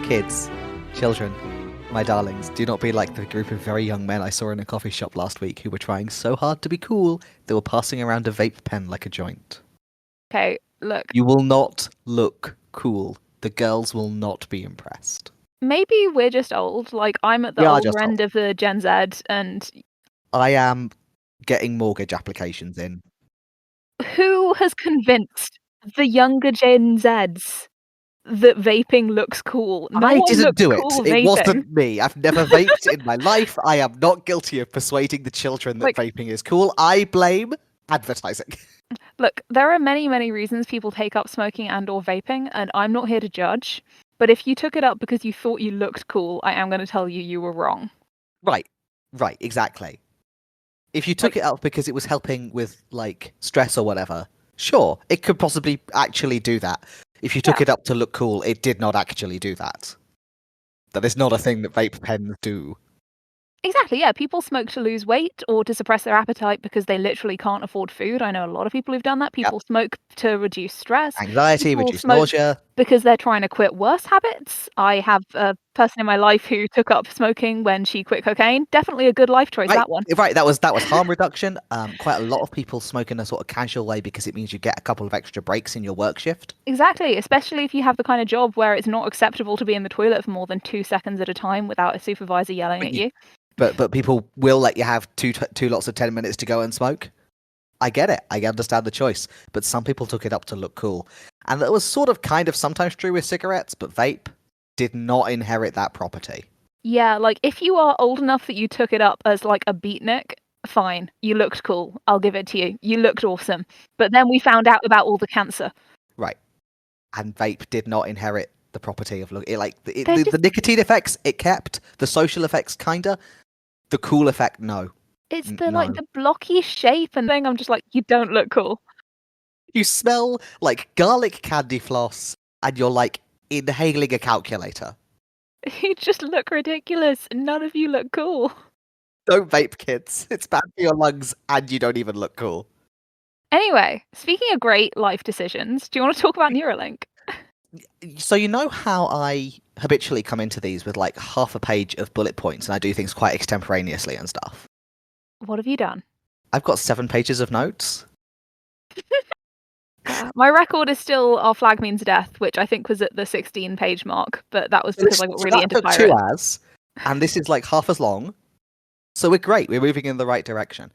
Kids, children, my darlings, do not be like the group of very young men I saw in a coffee shop last week who were trying so hard to be cool, they were passing around a vape pen like a joint. Okay, look. You will not look cool. The girls will not be impressed. Maybe we're just old. Like, I'm at the older end of the Gen Z, and I am getting mortgage applications in. who has convinced the younger Gen Zs that vaping looks cool? No I one didn't looks do cool it. vaping. It wasn't me. I've never vaped in my life. I am not guilty of persuading the children that Like- vaping is cool. I blame advertising. Look, there are many, many reasons people take up smoking and or vaping, and I'm not here to judge. But if you took it up because you thought you looked cool, I am going to tell you you were wrong. Right, exactly. If you took it up because it was helping with, like, stress or whatever, sure, it could possibly actually do that. If you took it up to look cool, it did not actually do that. That is not a thing that vape pens do. Exactly, yeah. People smoke to lose weight or to suppress their appetite because they literally can't afford food. I know a lot of people who've done that. People smoke to reduce stress. Anxiety, People reduce smoke nausea. because they're trying to quit worse habits. I have a person in my life who took up smoking when she quit cocaine. Definitely a good life choice, that one. Right, that was harm reduction. Quite a lot of people smoke in a sort of casual way because it means you get a couple of extra breaks in your work shift. Exactly, especially if you have the kind of job where it's not acceptable to be in the toilet for more than 2 seconds at a time without a supervisor yelling at you. But people will let you have two lots of 10 minutes to go and smoke. I get it. I understand the choice. But some people took it up to look cool. And that was sort of kind of sometimes true with cigarettes, but vape did not inherit that property. Yeah, like if you are old enough that you took it up as like a beatnik, fine. You looked cool. I'll give it to you. You looked awesome. But then we found out about all the cancer. Right. And vape did not inherit the property of look. The nicotine effects, it kept. The social effects, kinda. The cool effect, no. It's the blocky shape and thing. I'm just like, you don't look cool. You smell like garlic candy floss, and you're like inhaling a calculator. You just look ridiculous. None of you look cool. Don't vape, kids. It's bad for your lungs, and you don't even look cool. Anyway, speaking of great life decisions, do you want to talk about Neuralink? So you know how I habitually come into these with like half a page of bullet points, and I do things quite extemporaneously and stuff. What have you done? I've got 7 pages of notes. My record is still Our Flag Means Death, which I think was at the 16-page mark, but that was because I got really into Pirate. 2 hours, and this is like half as long. So we're great. We're moving in the right direction.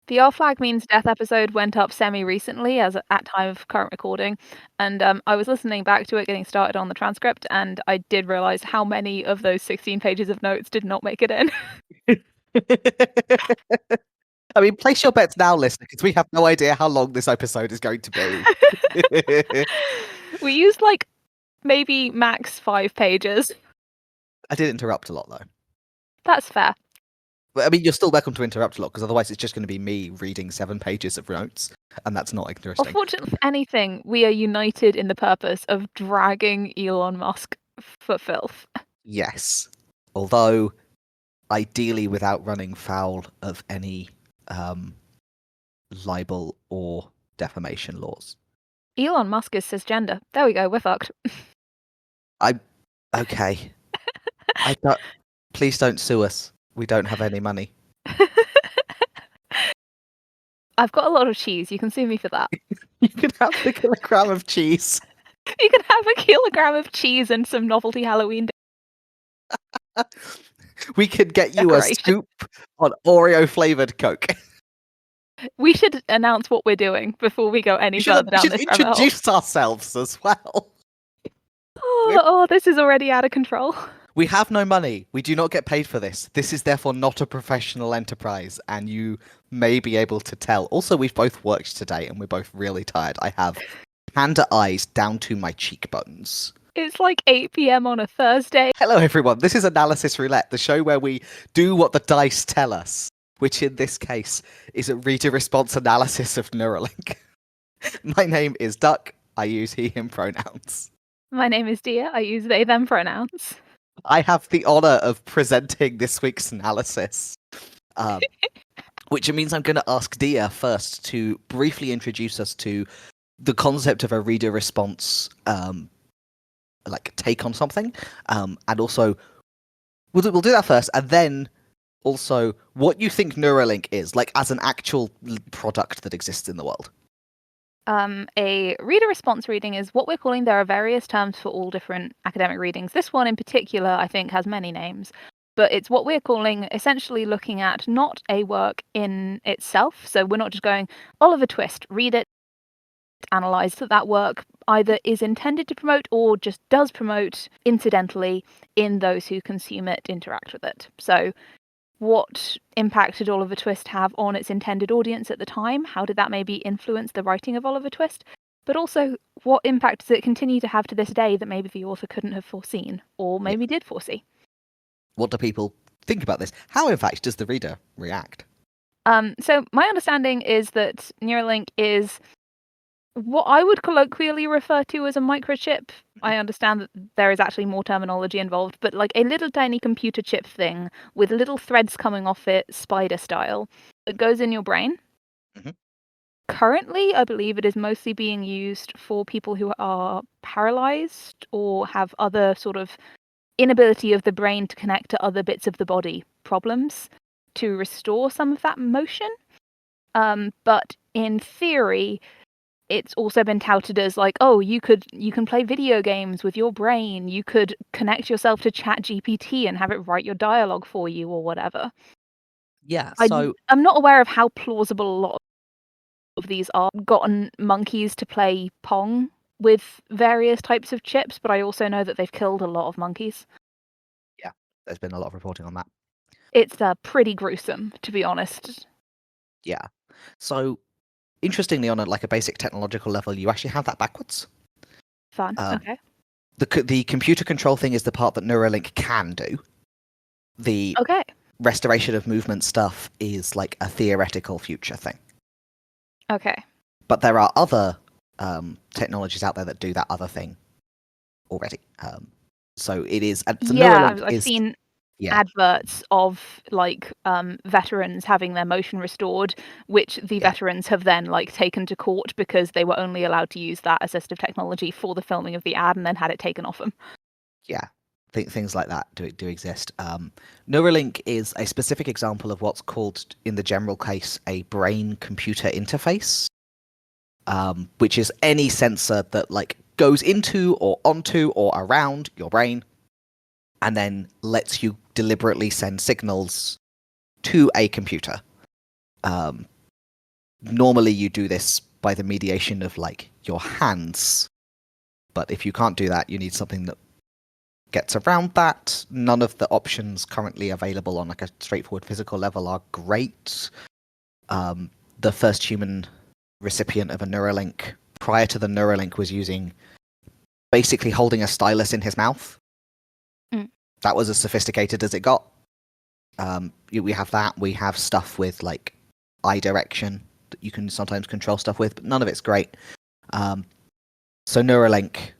The Our Flag Means Death episode went up semi-recently at time of current recording, and I was listening back to it, getting started on the transcript, and I did realise how many of those 16 pages of notes did not make it in. I mean, place your bets now, listener, because we have no idea how long this episode is going to be. We used like maybe max 5 pages. I did interrupt a lot, though. That's fair. I mean, you're still welcome to interrupt a lot, because otherwise it's just going to be me reading 7 pages of notes, and that's not interesting. Unfortunately, if anything, we are united in the purpose of dragging Elon Musk for filth. Yes. Although, ideally without running foul of any libel or defamation laws. Elon Musk is cisgender. There we go, we're fucked. Okay. Please don't sue us. We don't have any money. I've got a lot of cheese. You can sue me for that. You can have the kilogram of cheese. You can have a kilogram of cheese and some novelty Halloween. We could get you a scoop on Oreo flavored Coke. We should announce what we're doing before we go any further down this rabbit hole. We should introduce ourselves as well. Oh, this is already out of control. We have no money. We do not get paid for this. This is therefore not a professional enterprise, and you may be able to tell. Also, we've both worked today, and we're both really tired. I have panda eyes down to my cheekbones. It's like 8 p.m. on a Thursday. Hello, everyone. This is Analysis Roulette, the show where we do what the dice tell us, which in this case is a reader response analysis of Neuralink. My name is Duck. I use he, him pronouns. My name is Dia. I use they, them pronouns. I have the honour of presenting this week's analysis, which means I'm going to ask Dia first to briefly introduce us to the concept of a reader response like take on something, and also we'll do that first, and then also what you think Neuralink is, like as an actual product that exists in the world. A reader response reading is what we're calling. There are various terms for all different academic readings. This one in particular, I think, has many names, but it's what we're calling essentially looking at not a work in itself. So we're not just going, Oliver Twist, read it, analyze that work either is intended to promote or just does promote incidentally in those who consume it, interact with it. So what impact did Oliver Twist have on its intended audience at the time? How did that maybe influence the writing of Oliver Twist? But also, what impact does it continue to have to this day that maybe the author couldn't have foreseen, or Yeah. maybe did foresee? What do people think about this? How, in fact, does the reader react? So my understanding is that Neuralink is what I would colloquially refer to as a microchip. I understand that there is actually more terminology involved, but like a little tiny computer chip thing with little threads coming off it, spider style, that goes in your brain. Mhm. Currently, I believe it is mostly being used for people who are paralyzed or have other sort of inability of the brain to connect to other bits of the body problems to restore some of that motion. But in theory, it's also been touted as like, oh, you can play video games with your brain. You could connect yourself to ChatGPT and have it write your dialogue for you or whatever. Yeah, I, so I'm not aware of how plausible a lot of these are. Gotten monkeys to play Pong with various types of chips, but I also know that they've killed a lot of monkeys. yeah, there's been a lot of reporting on that. It's pretty gruesome, to be honest. Yeah. So interestingly, on a basic technological level, you actually have that backwards. Fun. Um, Okay. the computer control thing is the part that Neuralink can do. The Okay. restoration of movement stuff is like a theoretical future thing. Okay. But there are other technologies out there that do that other thing already. So it is. So Yeah, Neuralink I've is. seen Yeah, adverts of like veterans having their motion restored, which the yeah, veterans have then like taken to court because they were only allowed to use that assistive technology for the filming of the ad and then had it taken off them. yeah. Things like that do exist. Neuralink is a specific example of what's called, in the general case, a brain-computer interface, which is any sensor that like goes into or onto or around your brain, and then lets you deliberately send signals to a computer. Normally, you do this by the mediation of like your hands, but if you can't do that, you need something that gets around that. None of the options currently available on like a straightforward physical level are great. The first human recipient of a Neuralink prior to the Neuralink was using basically holding a stylus in his mouth. Mm. That was as sophisticated as it got. We have that. We have stuff with like eye direction that you can sometimes control stuff with, but none of it's great. So Neuralink,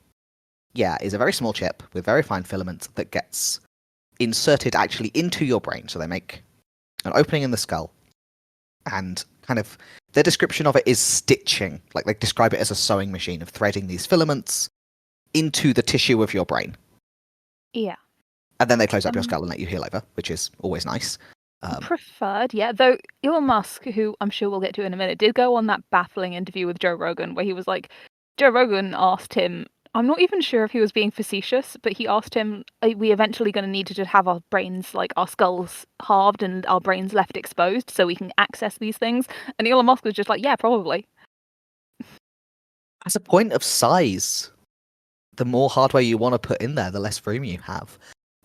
yeah, is a very small chip with very fine filaments that gets inserted actually into your brain. So they make an opening in the skull, and kind of their description of it is stitching. Like they describe it as a sewing machine of threading these filaments into the tissue of your brain. Yeah. And then they close up your skull and let you heal over, which is always nice. Preferred, yeah. Though Elon Musk, who I'm sure we'll get to in a minute, did go on that baffling interview with Joe Rogan where he was like, Joe Rogan asked him, I'm not even sure if he was being facetious, but he asked him, are we eventually going to need to just have our brains, like our skulls halved and our brains left exposed so we can access these things? And Elon Musk was just like, yeah, probably. As a point of size, the more hardware you want to put in there, the less room you have.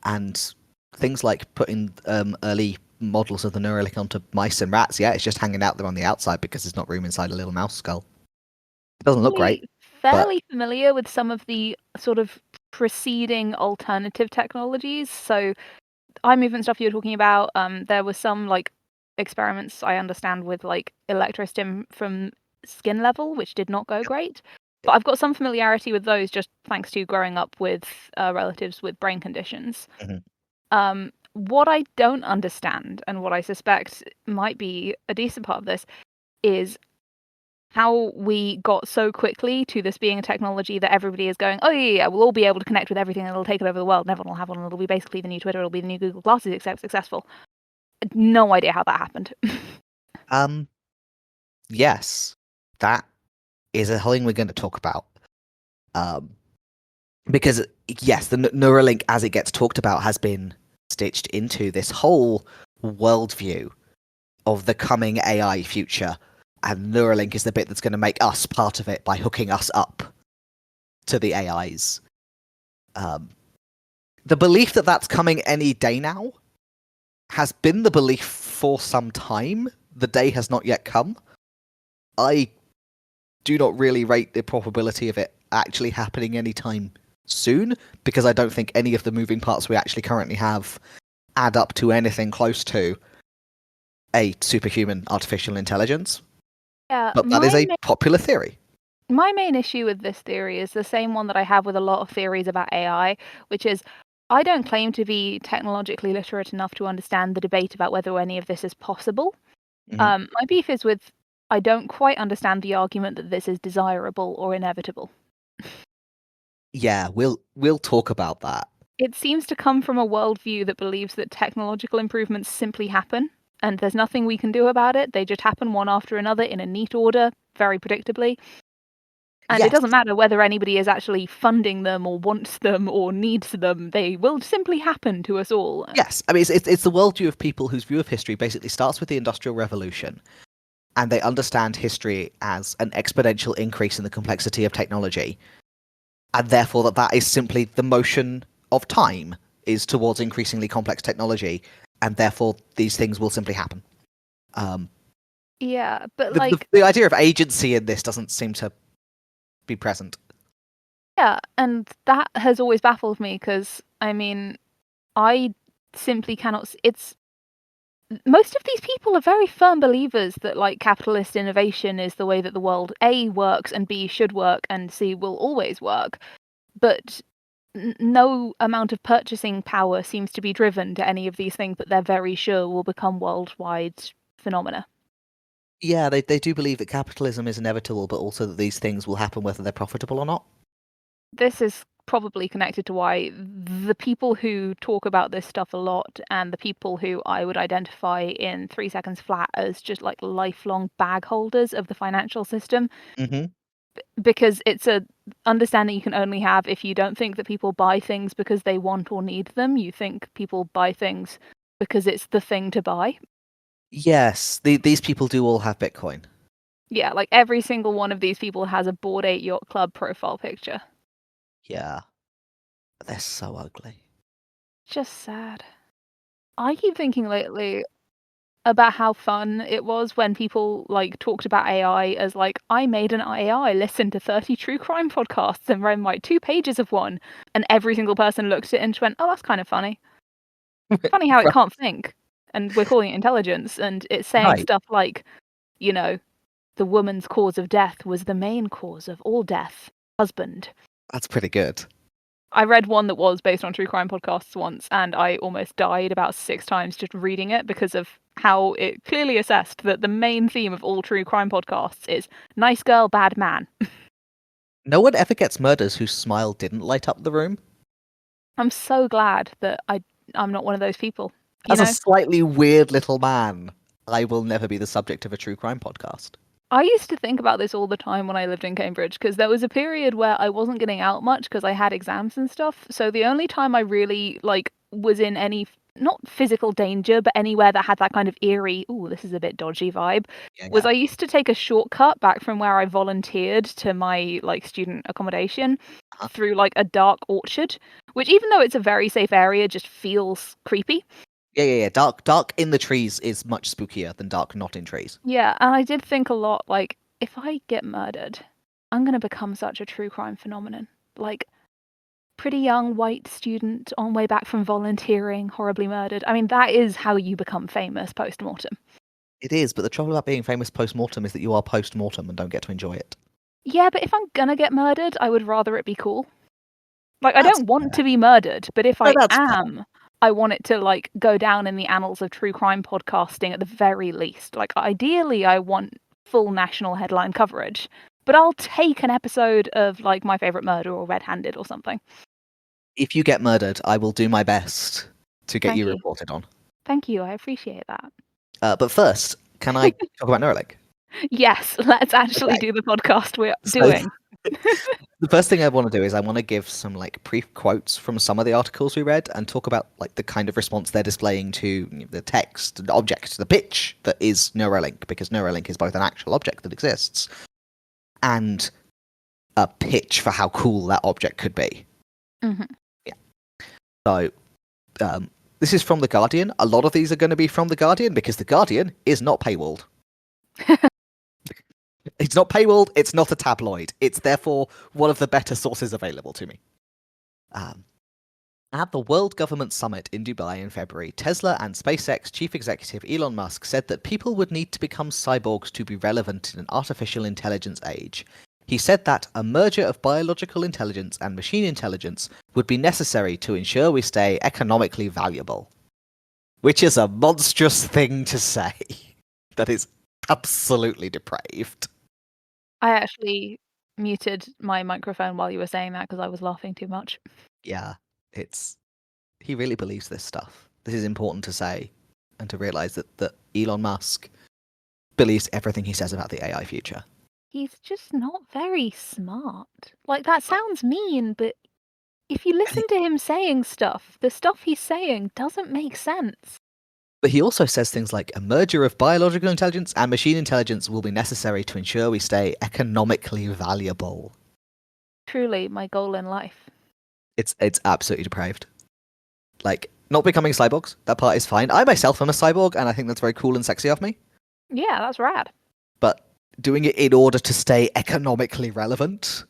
And things like putting early models of the Neuralink onto mice and rats, yeah, it's just hanging out there on the outside because there's not room inside a little mouse skull. It doesn't look great, but Fairly familiar with some of the sort of preceding alternative technologies. So eye movement stuff you were talking about, there was some like experiments I understand with like electrostim from skin level, which did not go great. But yeah. I've got some familiarity with those just thanks to growing up with relatives with brain conditions. Mhm. What I don't understand, and what I suspect might be a decent part of this, is how we got so quickly to this being a technology that everybody is going, oh yeah, we'll all be able to connect with everything and it'll take it over the world and everyone will have one and it'll be basically the new Twitter, it'll be the new Google Glasses, except successful. No idea how that happened. Yes, that is a thing we're going to talk about. Because yes, the Neuralink, as it gets talked about, has been stitched into this whole worldview of the coming AI future, and Neuralink is the bit that's going to make us part of it by hooking us up to the AIs. The belief that that's coming any day now has been the belief for some time. The day has not yet come. I do not really rate the probability of it actually happening anytime soon, because I don't think any of the moving parts we actually currently have add up to anything close to a superhuman artificial intelligence. Yeah, But that is a popular theory. My main issue with this theory is the same one that I have with a lot of theories about AI, which is I don't claim to be technologically literate enough to understand the debate about whether any of this is possible. Mhm. My beef is with I don't quite understand the argument that this is desirable or inevitable. Yeah, we'll talk about that. It seems to come from a worldview that believes that technological improvements simply happen, and there's nothing we can do about it. They just happen one after another in a neat order, very predictably. And it Yes, doesn't matter whether anybody is actually funding them or wants them or needs them. They will simply happen to us all. yes. I mean, it's the worldview of people whose view of history basically starts with the Industrial Revolution, and they understand history as an exponential increase in the complexity of technology, and therefore that is simply the motion of time is towards increasingly complex technology, and therefore these things will simply happen. Yeah, but The idea of agency in this doesn't seem to be present. yeah, and that has always baffled me because, I mean, I simply cannot. It's most of these people are very firm believers that like capitalist innovation is the way that the world A works and B should work and C will always work. But no amount of purchasing power seems to be driven to any of these things that they're very sure will become worldwide phenomena. Yeah, they do believe that capitalism is inevitable, but also that these things will happen whether they're profitable or not. This is probably connected to why the people who talk about this stuff a lot and the people who I would identify in 3 seconds flat as just like lifelong bag holders of the financial system, Mm-hmm. because it's a understanding you can only have if you don't think that people buy things because they want or need them. You think people buy things because it's the thing to buy. Yes, these people do all have Bitcoin. Yeah, like every single one of these people has a Bored Ape Yacht Club profile picture. Yeah, they're so ugly. Just sad. I keep thinking lately about how fun it was when people like talked about AI as like I made an AI listen to 30 true crime podcasts and read like 2 pages of one, and every single person looked at it and just went, "Oh, that's kind of funny. Funny how it Right. can't think." And we're calling it intelligence, and it's saying Right. stuff like, you know, the woman's cause of death was the main cause of all death. Husband. That's pretty good. I read one that was based on true crime podcasts once, and I almost died about 6 times just reading it because of how it clearly assessed that the main theme of all true crime podcasts is nice girl, bad man. No one ever gets murders whose smile didn't light up the room. I'm so glad that I'm not one of those people. You As a know, slightly weird little man, I will never be the subject of a true crime podcast. I used to think about this all the time when I lived in Cambridge because there was a period where I wasn't getting out much because I had exams and stuff. So the only time I really like was in any not physical danger, but anywhere that had that kind of eerie, "Ooh, this is a bit dodgy" vibe, Yeah, was yeah. I used to take a shortcut back from where I volunteered to my like student accommodation Uh-huh. through like a dark orchard, which even though it's a very safe area, just feels creepy. Yeah. Dark in the trees is much spookier than dark not in trees. Yeah, and I did think a lot, like, if I get murdered, I'm gonna become such a true crime phenomenon. Like, pretty young white student on way back from volunteering, horribly murdered. I mean, that is how you become famous post-mortem. It is, but the trouble about being famous post-mortem is that you are post-mortem and don't get to enjoy it. Yeah, but if I'm gonna get murdered, I would rather it be cool. Like, I That's don't want to be murdered, but if no, I that's fair. am, I want it to, like, go down in the annals of true crime podcasting at the very least. Like, ideally, I want full national headline coverage. But I'll take an episode of like My Favorite Murder or Red Handed or something. If you get murdered, I will do my best to get Thank you you. reported on. Thank you. I appreciate that. But first, can I talk about Neuralink? Yes, let's actually Okay. do the podcast we're So- doing. The first thing I want to do is I want to give some like brief quotes from some of the articles we read and talk about like the kind of response they're displaying to the text, the object, the pitch that is Neuralink, because Neuralink is both an actual object that exists and a pitch for how cool that object could be. Mhm. Yeah. So this is from The Guardian. A lot of these are going to be from The Guardian because The Guardian is not paywalled. It's not paywalled, it's not a tabloid. It's therefore one of the better sources available to me. At the World Government Summit in Dubai in February, Tesla and SpaceX chief executive Elon Musk said that people would need to become cyborgs to be relevant in an artificial intelligence age. He said that a merger of biological intelligence and machine intelligence would be necessary to ensure we stay economically valuable. Which is a monstrous thing to say. That is absolutely depraved. I actually muted my microphone while you were saying that because I was laughing too much. Yeah, he really believes this stuff. This is important to say and to realize that Elon Musk believes everything he says about the AI future. He's just not very smart. Like, that sounds mean, but if you listen to him saying stuff, the stuff he's saying doesn't make sense. But he also says things like a merger of biological intelligence and machine intelligence will be necessary to ensure we stay economically valuable. Truly, my goal in life. It's absolutely depraved. Like, not becoming cyborgs, that part is fine. I myself am a cyborg, and I think that's very cool and sexy of me. Yeah, that's rad. But doing it in order to stay economically relevant,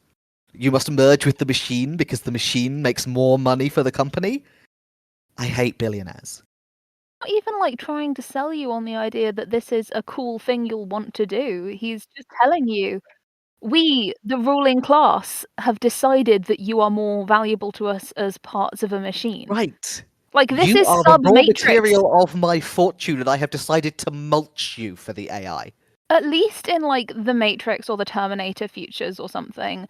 you must merge with the machine because the machine makes more money for the company. I hate billionaires. Not even like trying to sell you on the idea that this is a cool thing you'll want to do. He's just telling you, we, the ruling class, have decided that you are more valuable to us as parts of a machine. Right. Like, this You is are the raw sub-Matrix. material of my fortune, and I have decided to mulch you for the AI. At least in like the Matrix or the Terminator futures or something,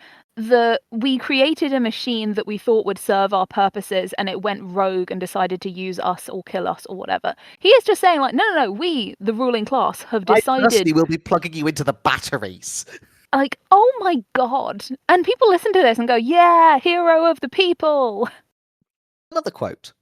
we created a machine that we thought would serve our purposes, and it went rogue and decided to use us or kill us or whatever. He is just saying like, no, we, the ruling class, have I decided. personally will be plugging you into the batteries. Like, oh my god! And people listen to this and go, yeah, hero of the people. Another quote.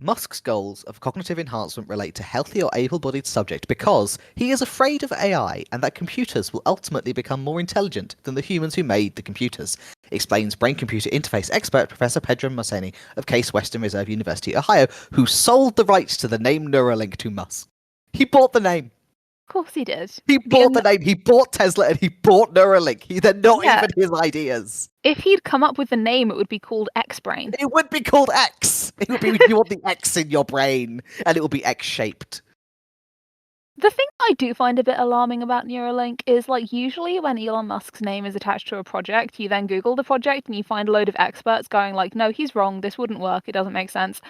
Musk's goals of cognitive enhancement relate to healthy or able-bodied subject because he is afraid of AI and that computers will ultimately become more intelligent than the humans who made the computers, explains brain-computer interface expert Professor Pedro Marceni of Case Western Reserve University, Ohio, who sold the rights to the name Neuralink to Musk. He bought the name. Of course he did. He bought the name. He bought Tesla and he bought Neuralink. They're not even his ideas. If he'd come up with the name, it would be called X-Brain. It would be called X. It would be you want the X in your brain, and it will be X-shaped. The thing I do find a bit alarming about Neuralink is, like, usually when Elon Musk's name is attached to a project, you then Google the project and you find a load of experts going like, no, he's wrong, this wouldn't work, it doesn't make sense.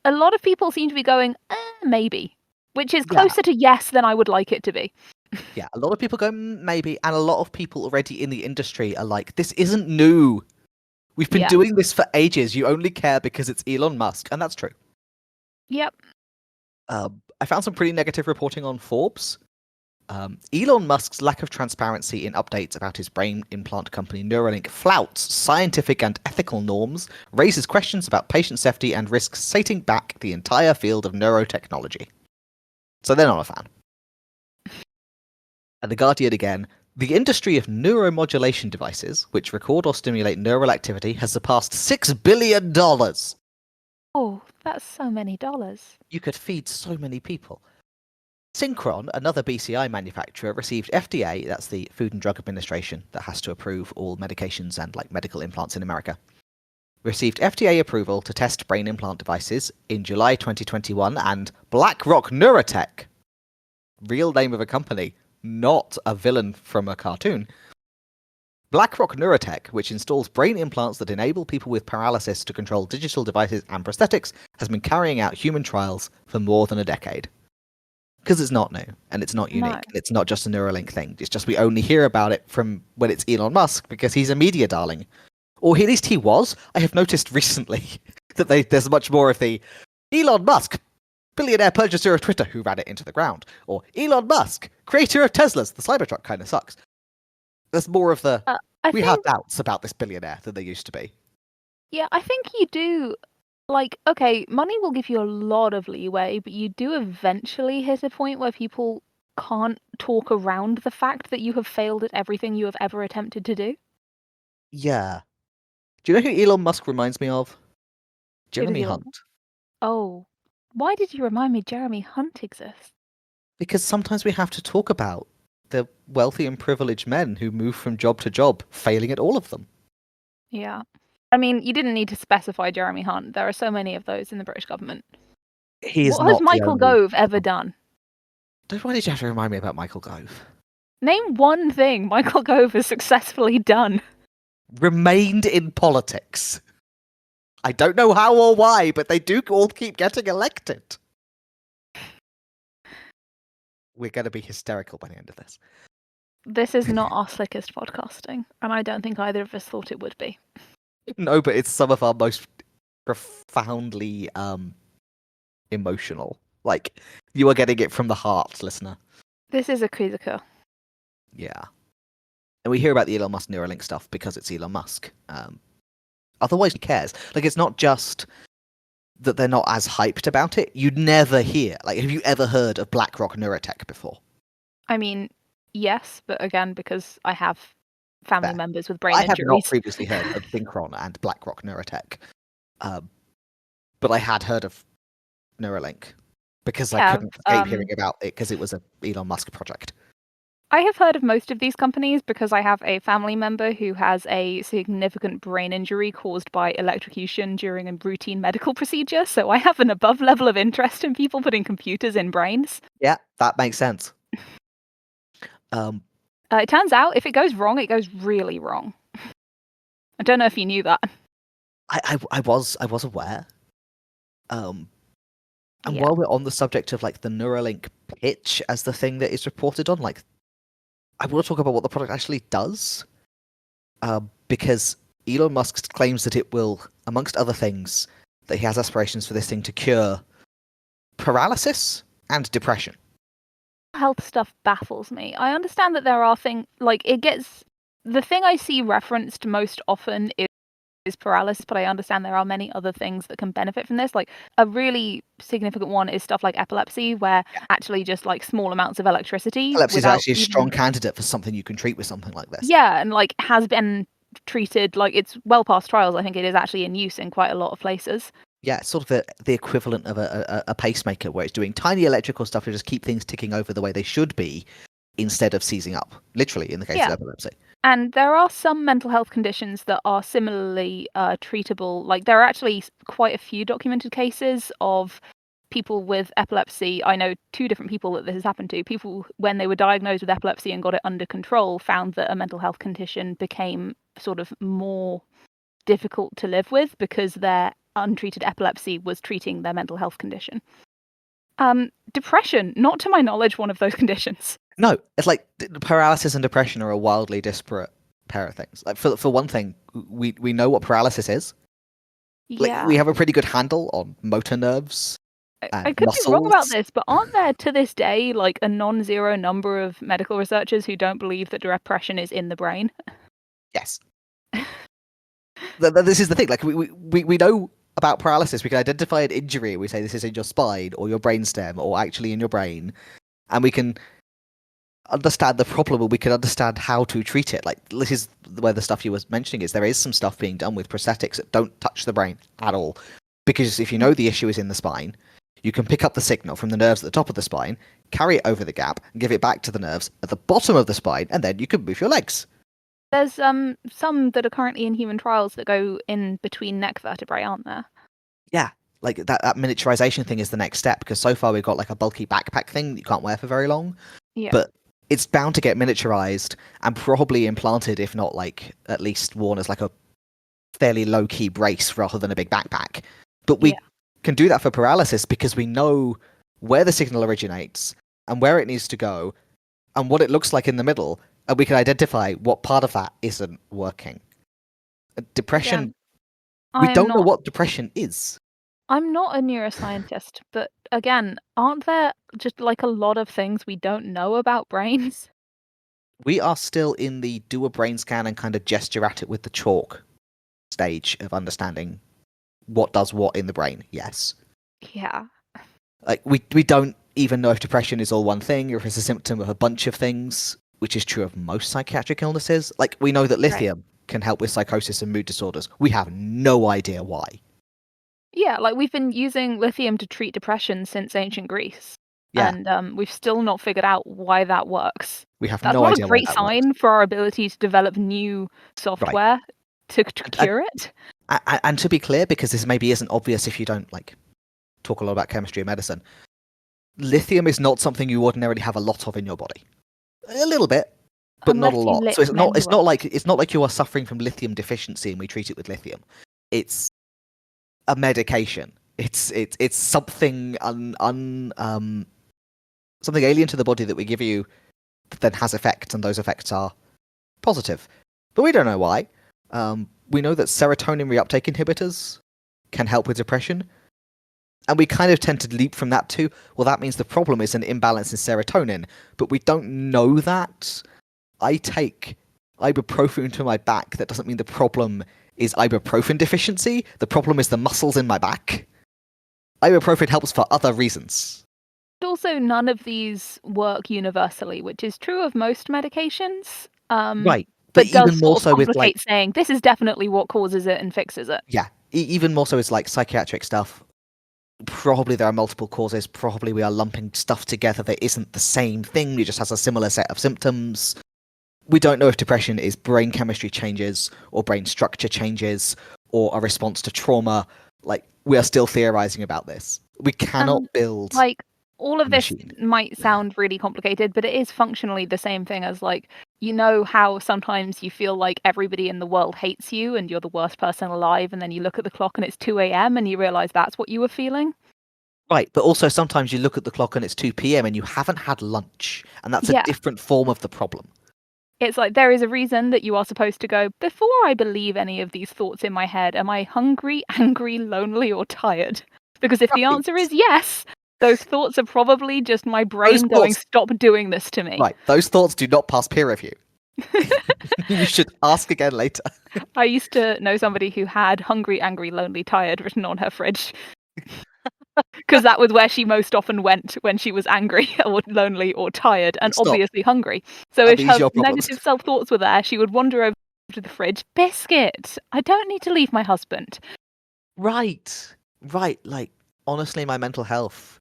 A lot of people seem to be going, maybe, which is closer to yes than I would like it to be. Yeah, a lot of people go, maybe, and a lot of people already in the industry are like, this isn't new. We've been doing this for ages. You only care because it's Elon Musk, and that's true. Yep. I found some pretty negative reporting on Forbes. Elon Musk's lack of transparency in updates about his brain implant company Neuralink flouts scientific and ethical norms, raises questions about patient safety, and risks setting back the entire field of neurotechnology. So they're not a fan. And The Guardian again, the industry of neuromodulation devices, which record or stimulate neural activity, has surpassed $6 billion. Oh, that's so many dollars. You could feed so many people. Synchron, another BCI manufacturer, received FDA, that's the Food and Drug Administration that has to approve all medications and like medical implants in America, received FDA approval to test brain implant devices in July 2021, and BlackRock Neurotech, real name of a company, not a villain from a cartoon. BlackRock Neurotech, which installs brain implants that enable people with paralysis to control digital devices and prosthetics, has been carrying out human trials for more than a decade. Because it's not new, and it's not unique, No. and it's not just a Neuralink thing. It's just we only hear about it from when it's Elon Musk, because he's a media darling. Or at least he was. I have noticed recently that there's much more of the Elon Musk, billionaire purchaser of Twitter, who ran it into the ground. Or Elon Musk, creator of Teslas. The Cybertruck kind of sucks. There's more of the, we have doubts about this billionaire than there used to be. Yeah, I think you do. Like, okay, money will give you a lot of leeway, but you do eventually hit a point where people can't talk around the fact that you have failed at everything you have ever attempted to do. Yeah. Do you know who Elon Musk reminds me of? Who does Jeremy Elon? Hunt. Oh, why did you remind me Jeremy Hunt exists? Because sometimes we have to talk about the wealthy and privileged men who move from job to job, failing at all of them. Yeah. I mean, you didn't need to specify Jeremy Hunt. There are so many of those in the British government. He is What has not the Michael only Gove ever one. done? Why did you have to remind me about Michael Gove? Name one thing Michael Gove has successfully done. Remained in politics. I don't know how or why, but they do all keep getting elected. We're going to be hysterical by the end of this. This is not our slickest podcasting, and I don't think either of us thought it would be. No, but it's some of our most profoundly emotional. Like, you are getting it from the heart, listener. This is a quizzical. Yeah. And we hear about the Elon Musk Neuralink stuff because it's Elon Musk. Otherwise, who cares? Like, it's not just that they're not as hyped about it. You'd never hear. Like, have you ever heard of BlackRock Neurotech before? I mean, yes, but again, because I have family Fair. members with brain I injuries. have not previously heard of Synchron and BlackRock Neurotech. But I had heard of Neuralink because I couldn't escape hearing about it because it was a Elon Musk project. I have heard of most of these companies because I have a family member who has a significant brain injury caused by electrocution during a routine medical procedure, so I have an above level of interest in people putting computers in brains. Yeah, that makes sense. It turns out if it goes wrong, it goes really wrong. I don't know if you knew that. I was aware. And Yeah. while we're on the subject of like the Neuralink pitch as the thing that is reported on, like I want to talk about what the product actually does. Because Elon Musk claims that it will, amongst other things, that he has aspirations for this thing to cure paralysis and depression. Health stuff baffles me. I understand that there are things like the thing I see referenced most often is paralysis, but I understand there are many other things that can benefit from this. Like a really significant one is stuff like epilepsy, where actually just like small amounts of electricity. Epilepsy is actually a strong candidate for something you can treat with something like this. Yeah, and like has been treated, like it's well past trials. I think it is actually in use in quite a lot of places. Yeah, it's sort of the equivalent of a pacemaker, where it's doing tiny electrical stuff to just keep things ticking over the way they should be, instead of seizing up, literally, in the case of epilepsy. And there are some mental health conditions that are similarly treatable. Like there are actually quite a few documented cases of people with epilepsy. I know 2 different people that this has happened to. People, when they were diagnosed with epilepsy and got it under control, found that a mental health condition became sort of more difficult to live with because their untreated epilepsy was treating their mental health condition. Depression, not to my knowledge, one of those conditions. No, it's like paralysis and depression are a wildly disparate pair of things. Like for one thing, we know what paralysis is. Like, we have a pretty good handle on motor nerves. I could muscles. be wrong about this, but aren't there to this day like a non-zero number of medical researchers who don't believe that depression is in the brain? Yes. This is the thing. Like we know about paralysis. We can identify an injury. We say this is in your spine or your brainstem or actually in your brain, and we can understand the problem, and we can understand how to treat it. Like this is where the stuff you were mentioning is. There is some stuff being done with prosthetics that don't touch the brain at all, because if you know the issue is in the spine, you can pick up the signal from the nerves at the top of the spine, carry it over the gap, and give it back to the nerves at the bottom of the spine, and then you can move your legs. There's some that are currently in human trials that go in between neck vertebrae, aren't there? Yeah, like that miniaturization thing is the next step, because so far we've got like a bulky backpack thing that you can't wear for very long. Yeah. But it's bound to get miniaturized and probably implanted, if not like at least worn as like a fairly low-key brace rather than a big backpack. But we can do that for paralysis because we know where the signal originates and where it needs to go and what it looks like in the middle, and we can identify what part of that isn't working. Depression, we I'm don't know not what depression is. I'm not a neuroscientist, but again, aren't there just like a lot of things we don't know about brains? We are still in the do a brain scan and kind of gesture at it with the chalk stage of understanding what does what in the brain. Yes. Yeah. Like we don't even know if depression is all one thing or if it's a symptom of a bunch of things, which is true of most psychiatric illnesses. Like we know that Right. lithium can help with psychosis and mood disorders. We have no idea why. Yeah, like we've been using lithium to treat depression since ancient Greece, Yeah, and we've still not figured out why that works. we have That's no not a idea why great that works. sign for our ability to develop new Right. software to And, cure it. and to be clear, because this maybe isn't obvious if you don't like talk a lot about chemistry and medicine, lithium is not something you ordinarily have a lot of in your body. A little bit, but not a Unless you lot. lick So it's not minerals. like you are suffering from lithium deficiency and we treat it with lithium. It's a medication. It's something something alien to the body that we give you that then has effects, and those effects are positive. But we don't know why. We know that serotonin reuptake inhibitors can help with depression. And we kind of tend to leap from that to, well, that means the problem is an imbalance in serotonin. But we don't know that. I take ibuprofen to my back. That doesn't mean the problem is ibuprofen deficiency. The problem is the muscles in my back. Ibuprofen helps for other reasons. But also, none of these work universally, which is true of most medications. Right. But But does even more sort of so with like, complicate saying this is definitely what causes it and fixes it. yeah, even more so with like psychiatric stuff. Probably there are multiple causes. Probably we are lumping stuff together that isn't the same thing. It just has a similar set of symptoms. We don't know if depression is brain chemistry changes or brain structure changes or a response to trauma. Like, we are still theorizing about this. We cannot And build like all a of this machine. might sound really complicated, but it is functionally the same thing as like, you know how sometimes you feel like everybody in the world hates you and you're the worst person alive, and then you look at the clock and it's 2 a.m. and you realize that's what you were feeling? Right, but also sometimes you look at the clock and it's 2 p.m. and you haven't had lunch, and that's a Yeah. different form of the problem. It's like there is a reason that you are supposed to go, before I believe any of these thoughts in my head, am I hungry, angry, lonely, or tired? Because if the Right. answer is yes, those thoughts are probably just my Those brain going, thoughts, stop doing this to me. right, those thoughts do not pass peer review. You should ask again later. I used to know somebody who had hungry, angry, lonely, tired written on her fridge. Because that was where she most often went when she was angry or lonely or tired and Stop. obviously hungry. So Are if these her your problems? negative self thoughts were there, she would wander over to the fridge. Biscuit! I don't need to leave my husband. Right. Right. Like, honestly, my mental health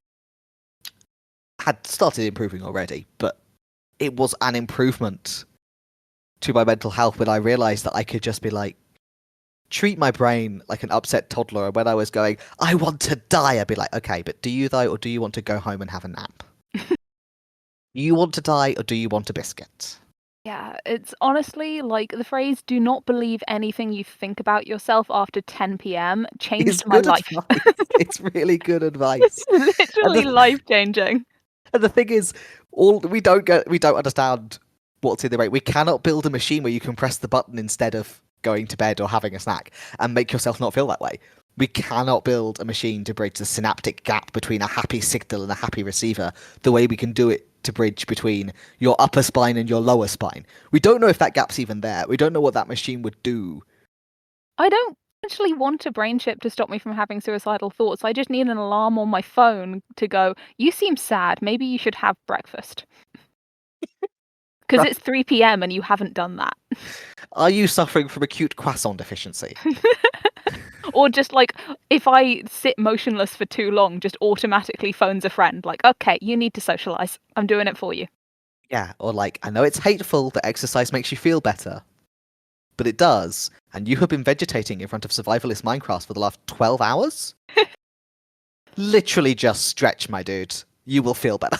had started improving already, but it was an improvement to my mental health when I realized that I could just be like, treat my brain like an upset toddler. And when I was going, I want to die, I'd be like, okay, but do you though, or do you want to go home and have a nap? You want to die, or do you want a biscuit? Yeah, it's honestly like the phrase "do not believe anything you think about yourself after 10 p.m." It's changed my good life. advice. It's really good advice. It's And literally the, life changing. and the thing is, all we don't understand what's in the brain. We cannot build a machine where you can press the button instead of going to bed or having a snack and make yourself not feel that way. We cannot build a machine to bridge the synaptic gap between a happy signal and a happy receiver the way we can do it to bridge between your upper spine and your lower spine. We don't know if that gap's even there. We don't know what that machine would do. I don't actually want a brain chip to stop me from having suicidal thoughts. I just need an alarm on my phone to go, you seem sad. Maybe you should have breakfast. Because Right. it's 3 p.m. and you haven't done that. Are you suffering from acute croissant deficiency? Or just like, if I sit motionless for too long, just automatically phones a friend. Like, okay, you need to socialize. I'm doing it for you. Yeah, or like, I know it's hateful that exercise makes you feel better, but it does, and you have been vegetating in front of survivalist Minecraft for the last 12 hours? Literally just stretch, my dude. You will feel better.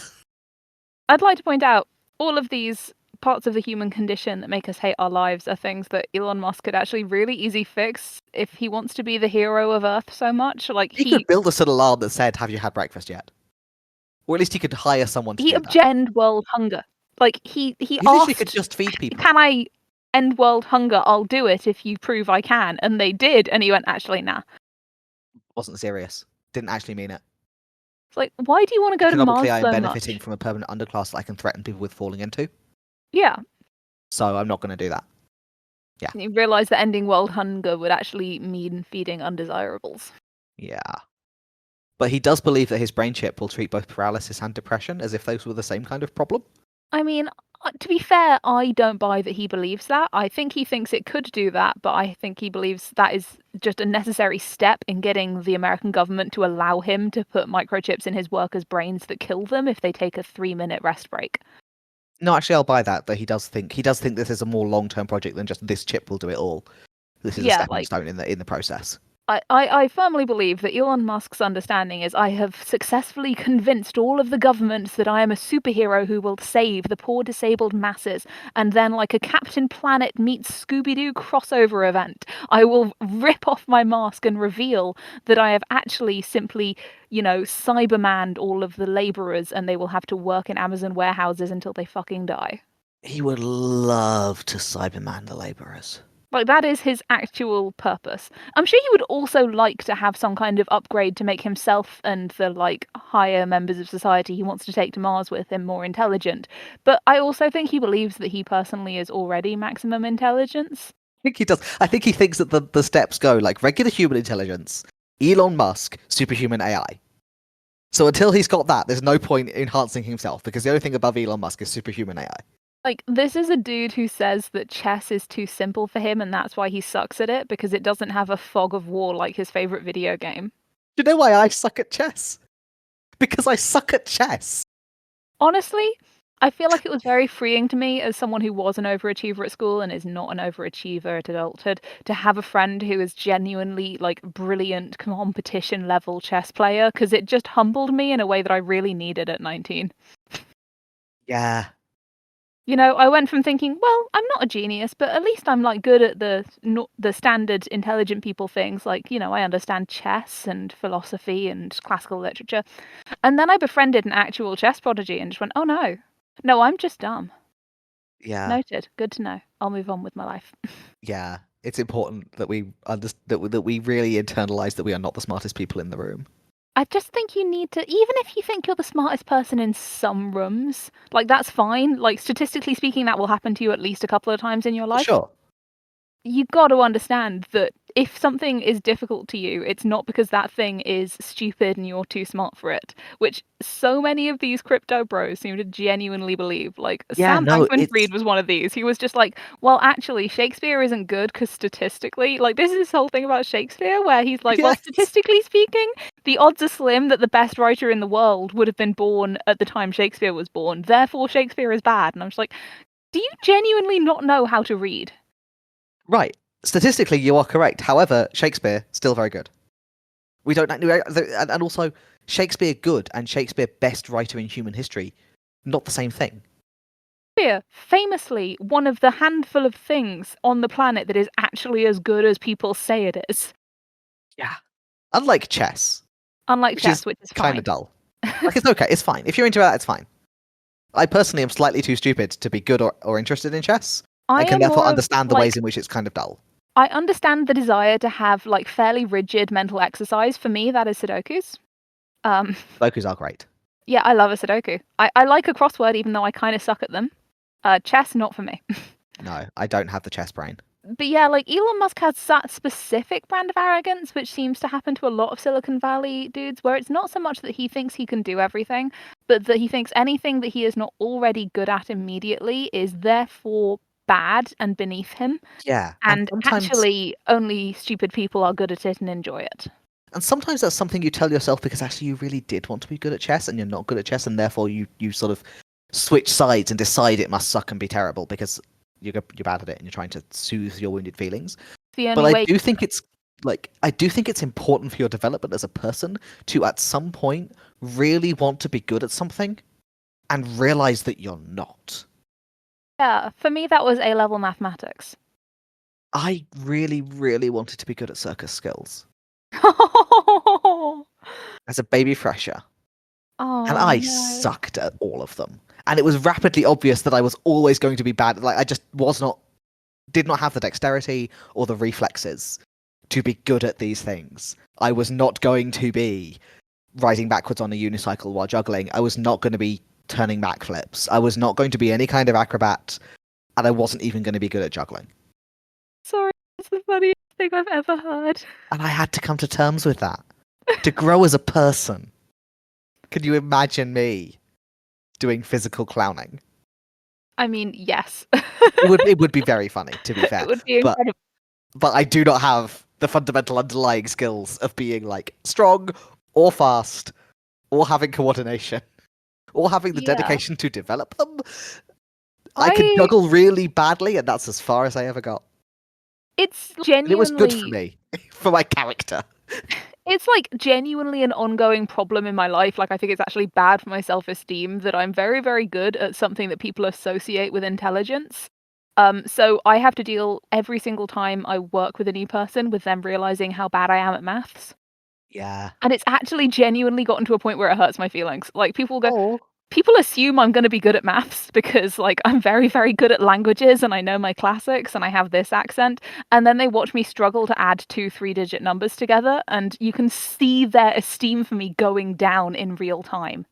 I'd like to point out all of these parts of the human condition that make us hate our lives are things that Elon Musk could actually really easy fix if he wants to be the hero of Earth so much. Like He could build us an alarm that said, have you had breakfast yet? Or at least he could hire someone to He do that. end world hunger. Like he He literally asked, could just feed people. "Can I end world hunger? I'll do it if you prove I can." And they did, and he went, "Actually, nah." Wasn't serious. Didn't actually mean it. It's like, why do you want to go to Economically, Mars I am so benefiting much? from a permanent underclass that I can threaten people with falling into. Yeah. So I'm not going to do that. Yeah. You realise that ending world hunger would actually mean feeding undesirables. Yeah. But he does believe that his brain chip will treat both paralysis and depression as if those were the same kind of problem. I mean, to be fair, I don't buy that he believes that. I think he thinks it could do that, but I think he believes that is just a necessary step in getting the American government to allow him to put microchips in his workers' brains that kill them if they take a 3-minute rest break. No, actually, I'll buy that. But he does think this is a more long-term project than just this chip will do it all. This is a Yeah, stepping like stone in the process. I firmly believe that Elon Musk's understanding is I have successfully convinced all of the governments that I am a superhero who will save the poor disabled masses, and then, like a Captain Planet meets Scooby-Doo crossover event, I will rip off my mask and reveal that I have actually simply, Cybermanned all of the laborers and they will have to work in Amazon warehouses until they fucking die. He would love to Cyberman the laborers. Like, that is his actual purpose. I'm sure he would also like to have some kind of upgrade to make himself and the, higher members of society he wants to take to Mars with him more intelligent. But I also think he believes that he personally is already maximum intelligence. I think he does. I think he thinks that the steps go like regular human intelligence, Elon Musk, superhuman AI. So until he's got that, there's no point enhancing himself because the only thing above Elon Musk is superhuman AI. Like, this is a dude who says that chess is too simple for him and that's why he sucks at it, because it doesn't have a fog of war like his favorite video game. Do you know why I suck at chess? Because I suck at chess. Honestly, I feel like it was very freeing to me as someone who was an overachiever at school and is not an overachiever at adulthood to have a friend who is genuinely brilliant competition level chess player, because it just humbled me in a way that I really needed at 19. Yeah. I went from thinking, well, I'm not a genius, but at least I'm good at the standard intelligent people things, I understand chess and philosophy and classical literature. And then I befriended an actual chess prodigy and just went, oh no. No, I'm just dumb. Yeah. Noted. Good to know. I'll move on with my life. Yeah. It's important that we that we really internalize that we are not the smartest people in the room. I just think you need to, even if you think you're the smartest person in some rooms, that's fine. Statistically speaking, that will happen to you at least a couple of times in your life. Sure. You've got to understand that if something is difficult to you, it's not because that thing is stupid and you're too smart for it, which so many of these crypto bros seem to genuinely believe. Yeah, Sam no, Bankman-Fried was one of these. He was just like, well, actually, Shakespeare isn't good because statistically, this is this whole thing about Shakespeare where he's like, well, yes. statistically speaking, the odds are slim that the best writer in the world would have been born at the time Shakespeare was born. Therefore, Shakespeare is bad. And I'm just like, do you genuinely not know how to read? Right. Statistically, you are correct. However, Shakespeare, still very good. We don't know. And also, Shakespeare good and Shakespeare best writer in human history, not the same thing. Shakespeare, famously, one of the handful of things on the planet that is actually as good as people say it is. Yeah. Unlike chess. Unlike chess, which is fine. Kind of dull. It's okay. It's fine. If you're into that, it's fine. I personally am slightly too stupid to be good or interested in chess. I can therefore understand the ways in which it's kind of dull. I understand the desire to have fairly rigid mental exercise. For me, that is Sudokus. Sudokus are great. Yeah, I love a Sudoku. I like a crossword, even though I kind of suck at them. Chess, not for me. No, I don't have the chess brain. But yeah, Elon Musk has that specific brand of arrogance, which seems to happen to a lot of Silicon Valley dudes, where it's not so much that he thinks he can do everything, but that he thinks anything that he is not already good at immediately is therefore bad and beneath him. Yeah. And actually, only stupid people are good at it and enjoy it. And sometimes that's something you tell yourself because actually you really did want to be good at chess and you're not good at chess, and therefore you sort of switch sides and decide it must suck and be terrible because you're bad at it and you're trying to soothe your wounded feelings. But I do think it's important for your development as a person to at some point really want to be good at something and realize that you're not. Yeah, for me that was A-level mathematics. I really, really wanted to be good at circus skills. As a baby fresher. and Oh I no. sucked at all of them. And it was rapidly obvious that I was always going to be bad. Like I just did not have the dexterity or the reflexes to be good at these things. I was not going to be riding backwards on a unicycle while juggling. I was not going to be turning backflips. I was not going to be any kind of acrobat, and I wasn't even going to be good at juggling. Sorry, that's the funniest thing I've ever heard. And I had to come to terms with that. To grow as a person. Can you imagine me doing physical clowning? I mean, yes. It would be very funny, to be fair. It would be But incredible. I do not have the fundamental underlying skills of being like strong or fast or having coordination or having the Yeah. dedication to develop them. I can I juggle really badly, and that's as far as I ever got. it's And it was good for genuinely me, for my character. it's like genuinely an ongoing problem in my life. Like I think it's actually bad for my self-esteem that I'm very, very good at something that people associate with intelligence. So I have to deal every single time I work with a new person with them realizing how bad I am at maths. Yeah. And it's actually genuinely gotten to a point where it hurts my feelings. Like Oh. people assume I'm gonna be good at maths because, like, I'm very, very good at languages and I know my classics and I have this accent, and then they watch me struggle to add 2 three-digit numbers together, and you can see their esteem for me going down in real time.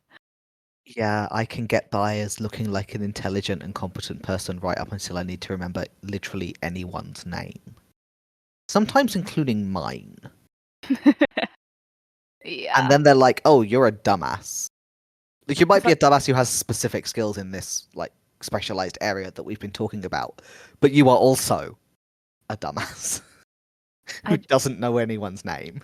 Yeah, I can get by as looking like an intelligent and competent person right up until I need to remember literally anyone's name. Sometimes including mine. And Yeah. then they're like, oh, you're a dumbass. Like, you might It's be a like dumbass who has specific skills in this, like, specialized area that we've been talking about, but you are also a dumbass who I doesn't know anyone's name.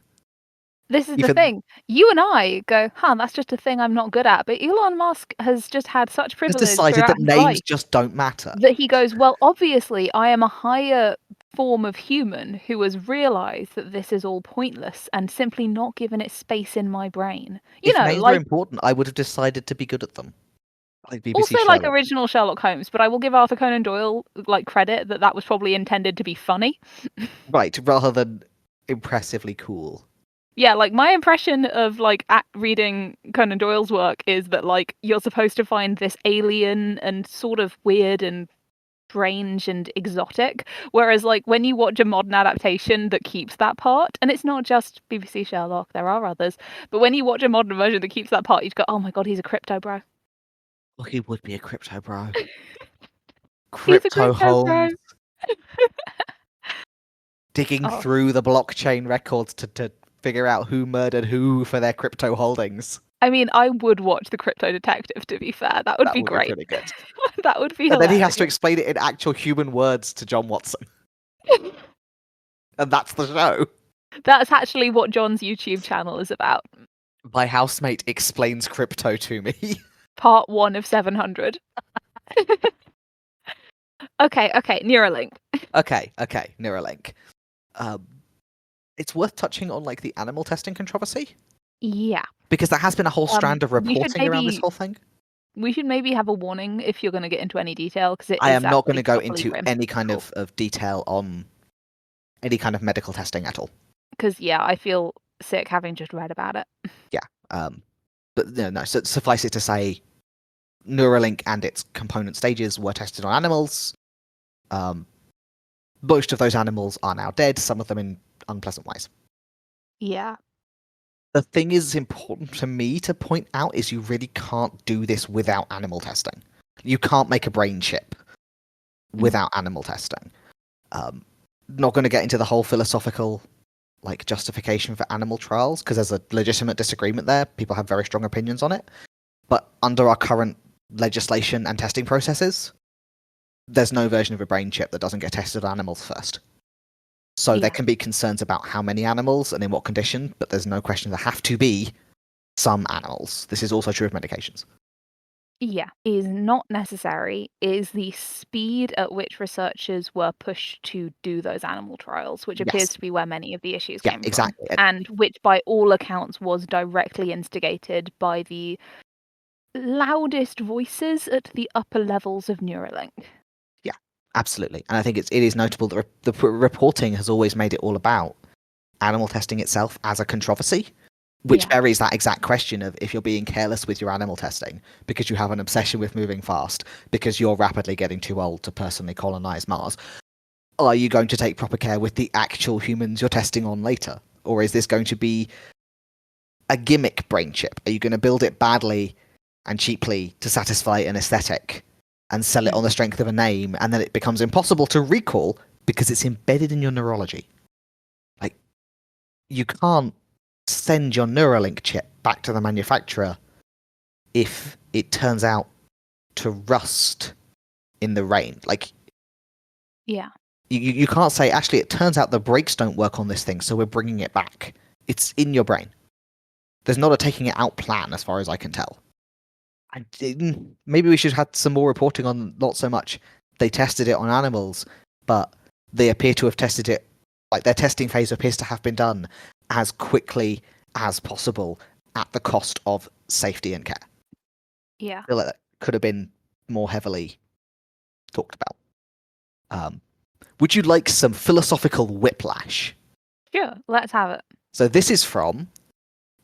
this is the Even thing. You and I go, "Huh, that's just a thing I'm not good at," but Elon Musk has just had such has privilege decided throughout that his names life just don't matter. that he goes, "Well, obviously, I am a higher form of human who has realized that this is all pointless and simply not given it space in my brain." You If know, names were like important, I would have decided to be good at them. Like BBC also like Sherlock. original Sherlock Holmes, but I will give Arthur Conan Doyle like credit that that was probably intended to be funny. Right, rather than impressively cool. Yeah, like my impression of like reading Conan Doyle's work is that like you're supposed to find this alien and sort of weird and strange and exotic. Whereas, like, when you watch a modern adaptation that keeps that part, and it's not just BBC Sherlock, there are others, but when you watch a modern version that keeps that part, you go, oh my god, he's a crypto bro. Well, he would be a crypto bro. He's a Crypto crypto bro. Holmes digging Oh, through the blockchain records to figure out who murdered who for their crypto holdings. I mean, I would watch The Crypto Detective, to be fair. That would That be would be great. pretty good. That would be And then he has to hilarious. explain it in actual human words to John Watson. And that's the show. That's actually what John's YouTube channel is about. My housemate explains crypto to me. Part 1 of 700. Okay, Neuralink. Okay, Neuralink. Um, it's worth touching on like the animal testing controversy Yeah. because there has been a whole strand of We should reporting around this maybe whole thing. have a warning if you're gonna get into any detail, because it I is am not going to actually go properly into grim. any kind Cool. of detail on any kind of medical testing at all. Because yeah, I feel sick having just read about it. Yeah. But no. So suffice it to say, Neuralink and its component stages were tested on animals. Most of those animals are now dead, some of them in unpleasant ways. Yeah. The thing is important to me to point out is you really can't do this without animal testing. You can't make a brain chip without animal testing. Not going to get into the whole philosophical like justification for animal trials because there's a legitimate disagreement there. People have very strong opinions on it. But under our current legislation and testing processes, there's no version of a brain chip that doesn't get tested on animals first. So there Yeah. can be concerns about how many animals and in what condition, but there's no question there have to be some animals. This is also true of medications. Yeah. Is not necessary is the speed at which researchers were pushed to do those animal trials, which appears Yes. to be where many of the issues Yeah, came from, exactly. and which by all accounts was directly instigated by the loudest voices at the upper levels of Neuralink. Yeah, absolutely. And I think it is notable that the reporting has always made it all about animal testing itself as a controversy. which Yeah. buries that exact question of if you're being careless with your animal testing because you have an obsession with moving fast because you're rapidly getting too old to personally colonize Mars. Are you going to take proper care with the actual humans you're testing on later? Or is this going to be a gimmick brain chip? Are you going to build it badly and cheaply to satisfy an aesthetic and sell it on the strength of a name, and then it becomes impossible to recall because it's embedded in your neurology? Like, you can't send your Neuralink chip back to the manufacturer if it turns out to rust in the rain. Like, Yeah. you can't say, actually, it turns out the brakes don't work on this thing, so we're bringing it back. It's in your brain. There's not a taking it out plan, as far as I can tell. Maybe we should have some more reporting on not so much they tested it on animals, but they appear to have tested it, like their testing phase appears to have been done as quickly as possible at the cost of safety and care. Yeah. I feel like that could have been more heavily talked about. Would you like some philosophical whiplash? Sure, let's have it. So this is from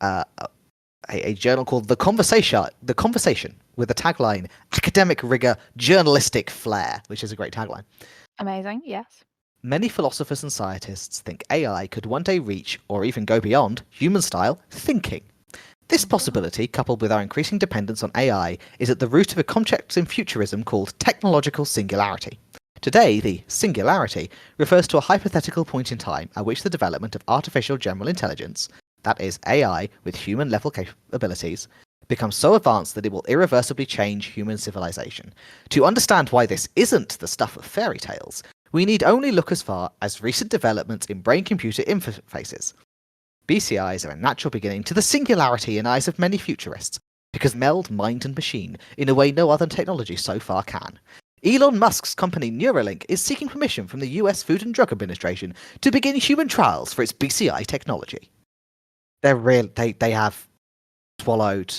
a journal called The Conversation, with the tagline "Academic Rigor, Journalistic Flair," which is a great tagline. Amazing, yes. Many philosophers and scientists think AI could one day reach, or even go beyond, human-style thinking. This possibility, coupled with our increasing dependence on AI, is at the root of a concept in futurism called technological singularity. Today, the singularity refers to a hypothetical point in time at which the development of artificial general intelligence, that is, AI with human-level capabilities, becomes so advanced that it will irreversibly change human civilization. To understand why this isn't the stuff of fairy tales, we need only look as far as recent developments in brain-computer interfaces. BCIs are a natural beginning to the singularity in eyes of many futurists, because meld mind and machine in a way no other technology so far can. Elon Musk's company Neuralink is seeking permission from the US Food and Drug Administration to begin human trials for its BCI technology. They have swallowed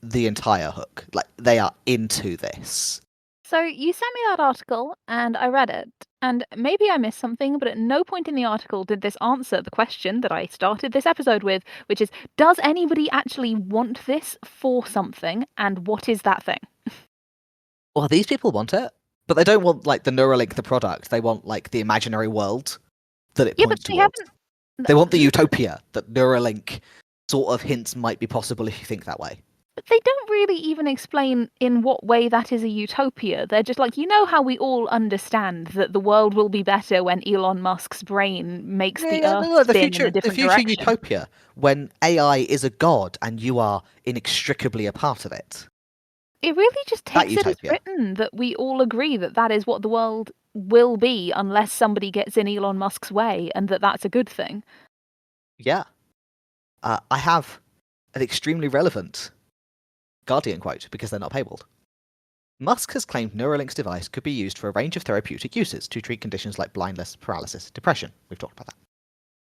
the entire hook. Like, they are into this. So you sent me that article and I read it, and maybe I missed something, but at no point in the article did this answer the question that I started this episode with, which is, does anybody actually want this for something, and what is that thing? Well, these people want it, but they don't want, like, the Neuralink, the product. They want, like, the imaginary world that it Yeah, but points they towards. haven't. They want the utopia that Neuralink sort of hints might be possible if you think that way. But they don't really even explain in what way that is a utopia. They're just like, you know how we all understand that the world will be better when Elon Musk's brain makes the Earth No, spin in a the different future direction. utopia, when AI is a god and you are inextricably a part of it. It really just That takes it as utopia. written that we all agree that that is what the world will be unless somebody gets in Elon Musk's way, and that that's a good thing. Yeah. I have an extremely relevant Guardian quote, because they're not paywalled. Musk has claimed Neuralink's device could be used for a range of therapeutic uses to treat conditions like blindness, paralysis, depression. We've talked about that.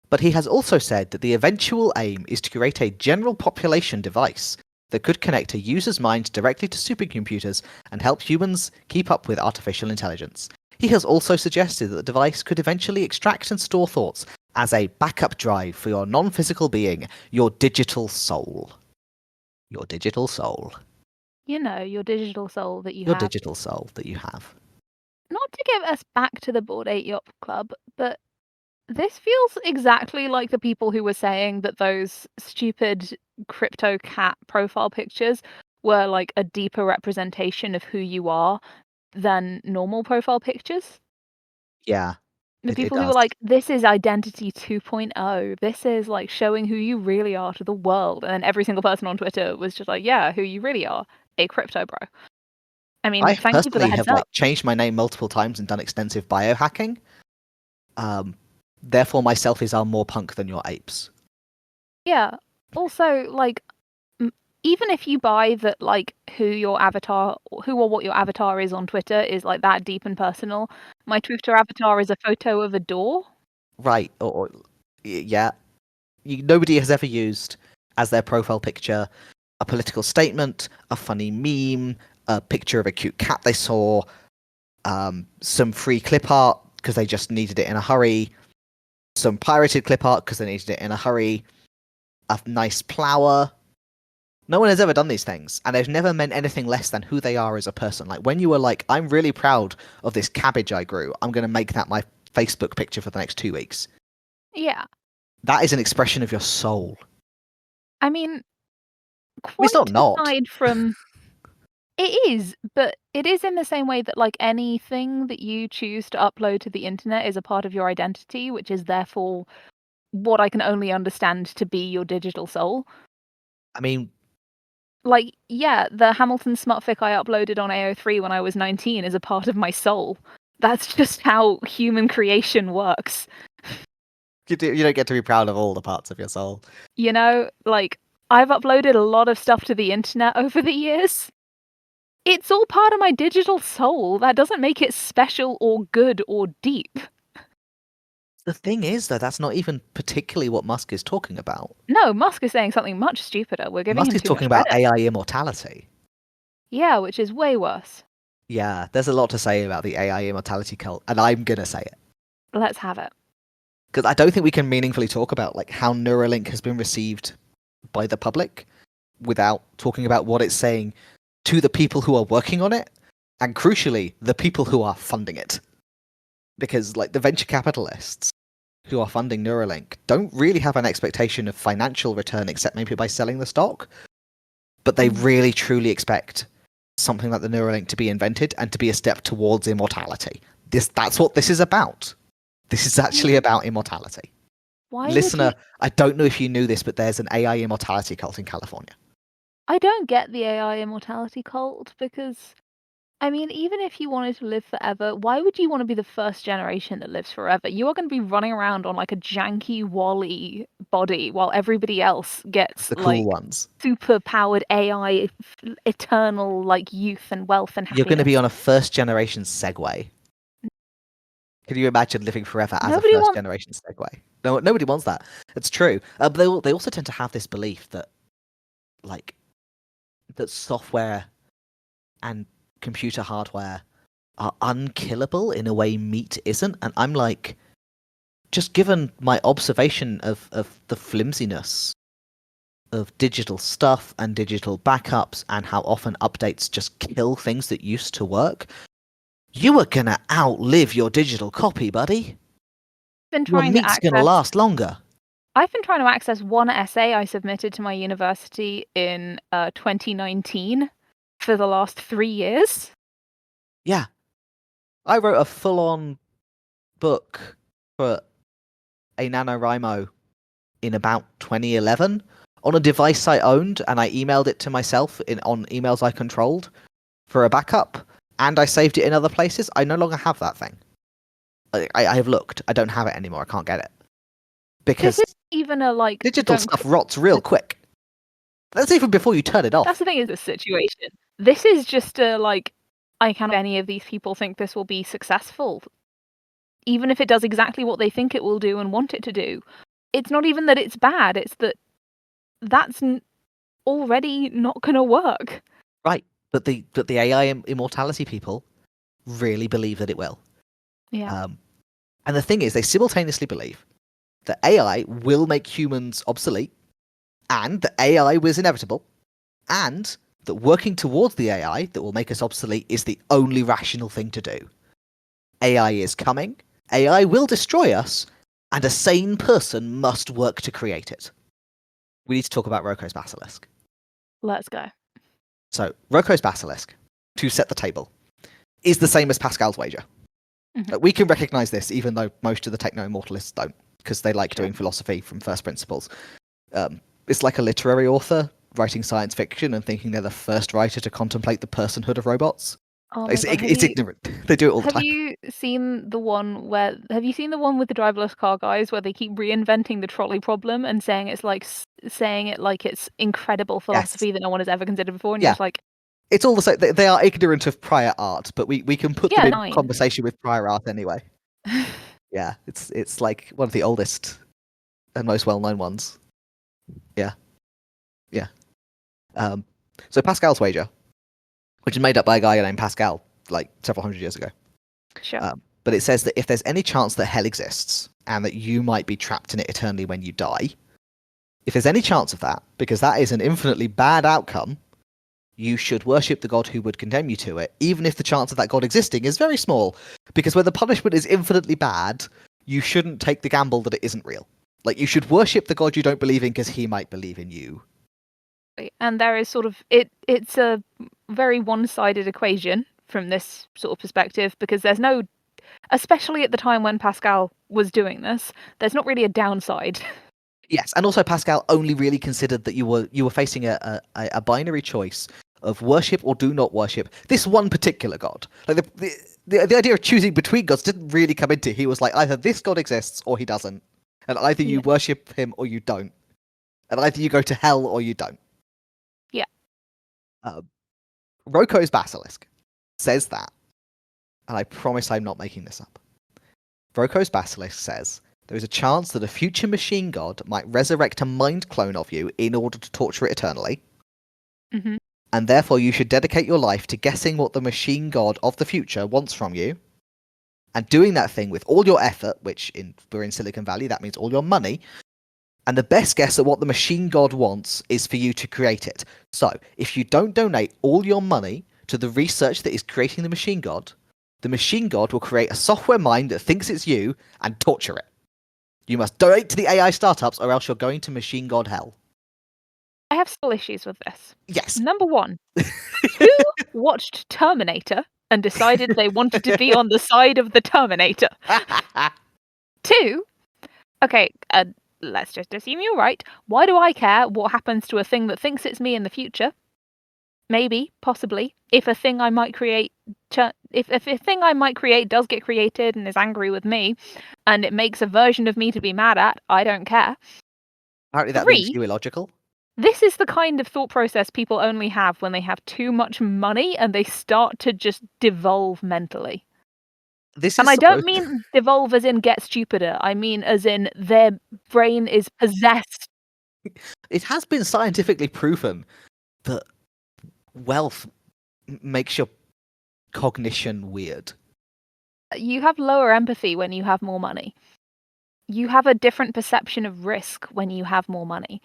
But he has also said that the eventual aim is to create a general population device that could connect a user's mind directly to supercomputers and help humans keep up with artificial intelligence. He has also suggested that the device could eventually extract and store thoughts as a backup drive for your non-physical being, your digital soul. Your digital soul. You know, your digital soul that you Your have. digital soul that you have. Not to give us back to the Bored Ape Yacht Club, but this feels exactly like the people who were saying that those stupid crypto cat profile pictures were like a deeper representation of who you are than normal profile pictures. Yeah, The it people who were does. like, this is identity 2.0. This is like showing who you really are to the world. And then every single person on Twitter was just like, yeah, who you really are, a crypto bro. I mean, I thank you for the personally heads have like up. changed my name multiple times and done extensive biohacking. Therefore, my selfies are more punk than your apes. Yeah. Also, like, even if you buy that, like, who or what your avatar is on Twitter is like that deep and personal, my Twitter avatar is a photo of a door. Right, yeah. Nobody has ever used as their profile picture a political statement, a funny meme, a picture of a cute cat they saw, some free clip art because they just needed it in a hurry, some pirated clip art because they needed it in a hurry, a nice plower. No one has ever done these things, and they've never meant anything less than who they are as a person. Like when you were like, I'm really proud of this cabbage I grew, I'm going to make that my Facebook picture for the next 2 weeks. Yeah. That is an expression of your soul. I mean, It's quite not. aside from it is, but it is in the same way that like anything that you choose to upload to the internet is a part of your identity, which is therefore what I can only understand to be your digital soul. I mean, Like, yeah, the Hamilton smutfic I uploaded on AO3 when I was 19 is a part of my soul. That's just how human creation works. you don't get to be proud of all the parts of your soul. You know, like, I've uploaded a lot of stuff to the internet over the years. It's all part of my digital soul. That doesn't make it special or good or deep. The thing is, though, that's not even particularly what Musk is talking about. No, Musk is saying something much stupider. We're giving Musk him is too much talking about credit. AI immortality. Yeah, which is way worse. Yeah, there's a lot to say about the AI immortality cult, and I'm gonna say it. Let's have it. Because I don't think we can meaningfully talk about like how Neuralink has been received by the public without talking about what it's saying to the people who are working on it, and crucially, the people who are funding it. Because like the venture capitalists who are funding Neuralink don't really have an expectation of financial return except maybe by selling the stock, but they really truly expect something like the Neuralink to be invented and to be a step towards immortality. That's what this is about. This is actually about immortality. Why Listener, would you... I don't know if you knew this, but there's an AI immortality cult in California. I don't get the AI immortality cult because, I mean, even if you wanted to live forever, why would you want to be the first generation that lives forever? You are going to be running around on like a janky Wally body while everybody else gets The cool like ones. super powered AI, eternal like youth and wealth and You're going to happiness. be on a first generation Segway. Can you imagine living forever as a Nobody first wants... generation Segway? No, nobody wants that. It's true. But they also tend to have this belief that, like, that software and computer hardware are unkillable in a way meat isn't. And I'm like, just given my observation of the flimsiness of digital stuff and digital backups and how often updates just kill things that used to work, you are gonna outlive your digital copy, buddy. been Your trying to meat's gonna access... last longer. I've been trying to access one essay I submitted to my university in 2019 for the last 3 years. Yeah. I wrote a full-on book for a NaNoWriMo in about 2011 on a device I owned, and I emailed it to myself on emails I controlled for a backup, and I saved it in other places. I no longer have that thing. I have looked. I don't have it anymore. I can't get it. Because This isn't even a like digital stuff rots real quick. That's even before you turn it That's off. the thing is this situation. This is just a like, I can't any of these people think this will be successful. Even if it does exactly what they think it will do and want it to do. It's not even that it's bad, it's that that's already not going to work. Right. But the AI immortality people really believe that it will. Yeah. And the thing is, they simultaneously believe that AI will make humans obsolete, and that AI was inevitable, and that working towards the AI that will make us obsolete is the only rational thing to do. AI is coming, AI will destroy us, and a sane person must work to create it. We need to talk about Roko's Basilisk. Let's go. So, Roko's Basilisk, to set the table, is the same as Pascal's wager. Mhm. We can recognize this, even though most of the techno-immortalists don't, because they like Sure. doing philosophy from first principles. It's like a literary author writing science fiction and thinking they're the first writer to contemplate the personhood of robots. Oh my It's, god. it's ignorant. They do it all the Have time. you seen the one have you seen the one with the driverless car guys where they keep reinventing the trolley problem and saying it's like saying it like it's incredible philosophy that no one has ever considered before, and you're Yeah. just like, It's all the same. They are ignorant of prior art, but we can put them yeah, in 9. conversation with prior art anyway. Yeah, it's like one of the oldest and most well-known ones. Yeah. So Pascal's wager, which is made up by a guy named Pascal, like several hundred years ago. Sure. But it says that if there's any chance that hell exists and that you might be trapped in it eternally when you die, If there's any chance of that, because that is an infinitely bad outcome, you should worship the god who would condemn you to it, even if the chance of that god existing is very small. Because when the punishment is infinitely bad, you shouldn't take the gamble that it isn't real. Like, you should worship the god you don't believe in because he might believe in you. And there is sort of it's a very one-sided equation from this sort of perspective, because there's no, especially at the time when Pascal was doing this, there's not really a downside. Yes, and also Pascal only really considered that you were facing a binary choice of worship or do not worship this one particular god. Like the idea of choosing between gods didn't really come into. He was like, either this god exists or he doesn't, and either you worship him or you don't, and either you go to hell or you don't. Yeah. Roko's Basilisk says that, and I promise I'm not making this up. Roko's Basilisk says there is a chance that a future machine god might resurrect a mind clone of you in order to torture it eternally. Mm-hmm. And therefore you should dedicate your life to guessing what the machine god of the future wants from you, and doing that thing with all your effort, which we're in Silicon Valley, that means all your money, and the best guess at what the machine god wants is for you to create it. So, if you don't donate all your money to the research that is creating the machine god will create a software mind that thinks it's you and torture it. You must donate to the AI startups or else you're going to machine god hell. I have still issues with this. Yes. Number one, who watched Terminator and decided they wanted to be on the side of the Terminator? Two, okay, let's just assume you're right. Why do I care what happens to a thing that thinks it's me in the future? Maybe, possibly, if a thing I might create, if a thing I might create does get created and is angry with me, and it makes a version of me to be mad at, I don't care. Apparently that means you illogical. This is the kind of thought process people only have when they have too much money and they start to just devolve mentally. And I don't mean devolve as in get stupider. I mean as in their brain is possessed. It has been scientifically proven that wealth makes your cognition weird. You have lower empathy when you have more money. You have a different perception of risk when you have more money.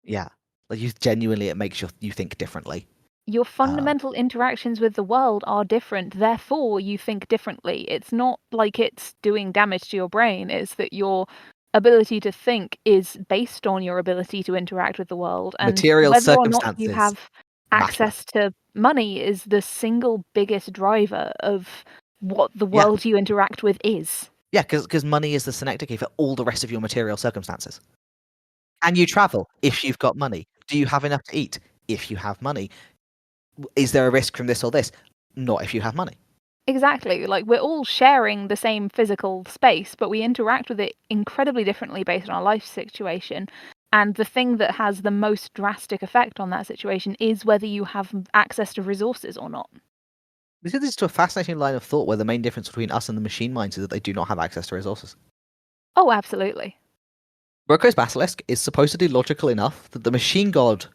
Yeah. Like, it makes you think differently. Your fundamental interactions with the world are different, therefore you think differently. It's not like it's doing damage to your brain, it's that your ability to think is based on your ability to interact with the world. And Material whether or not you circumstances have access to money is the single biggest driver of what the world you interact with is. Yeah, because money is the synecdoche for all the rest of your material circumstances. And you travel if you've got money. Do you have enough to eat if you have money? Is there a risk from this or this? Not if you have money. Exactly. Like, we're all sharing the same physical space, but we interact with it incredibly differently based on our life situation. And the thing that has the most drastic effect on that situation is whether you have access to resources or not. This leads to a fascinating line of thought where the main difference between us and the machine minds is that they do not have access to resources. Oh, absolutely. Roko's Basilisk is supposedly logical enough that the machine god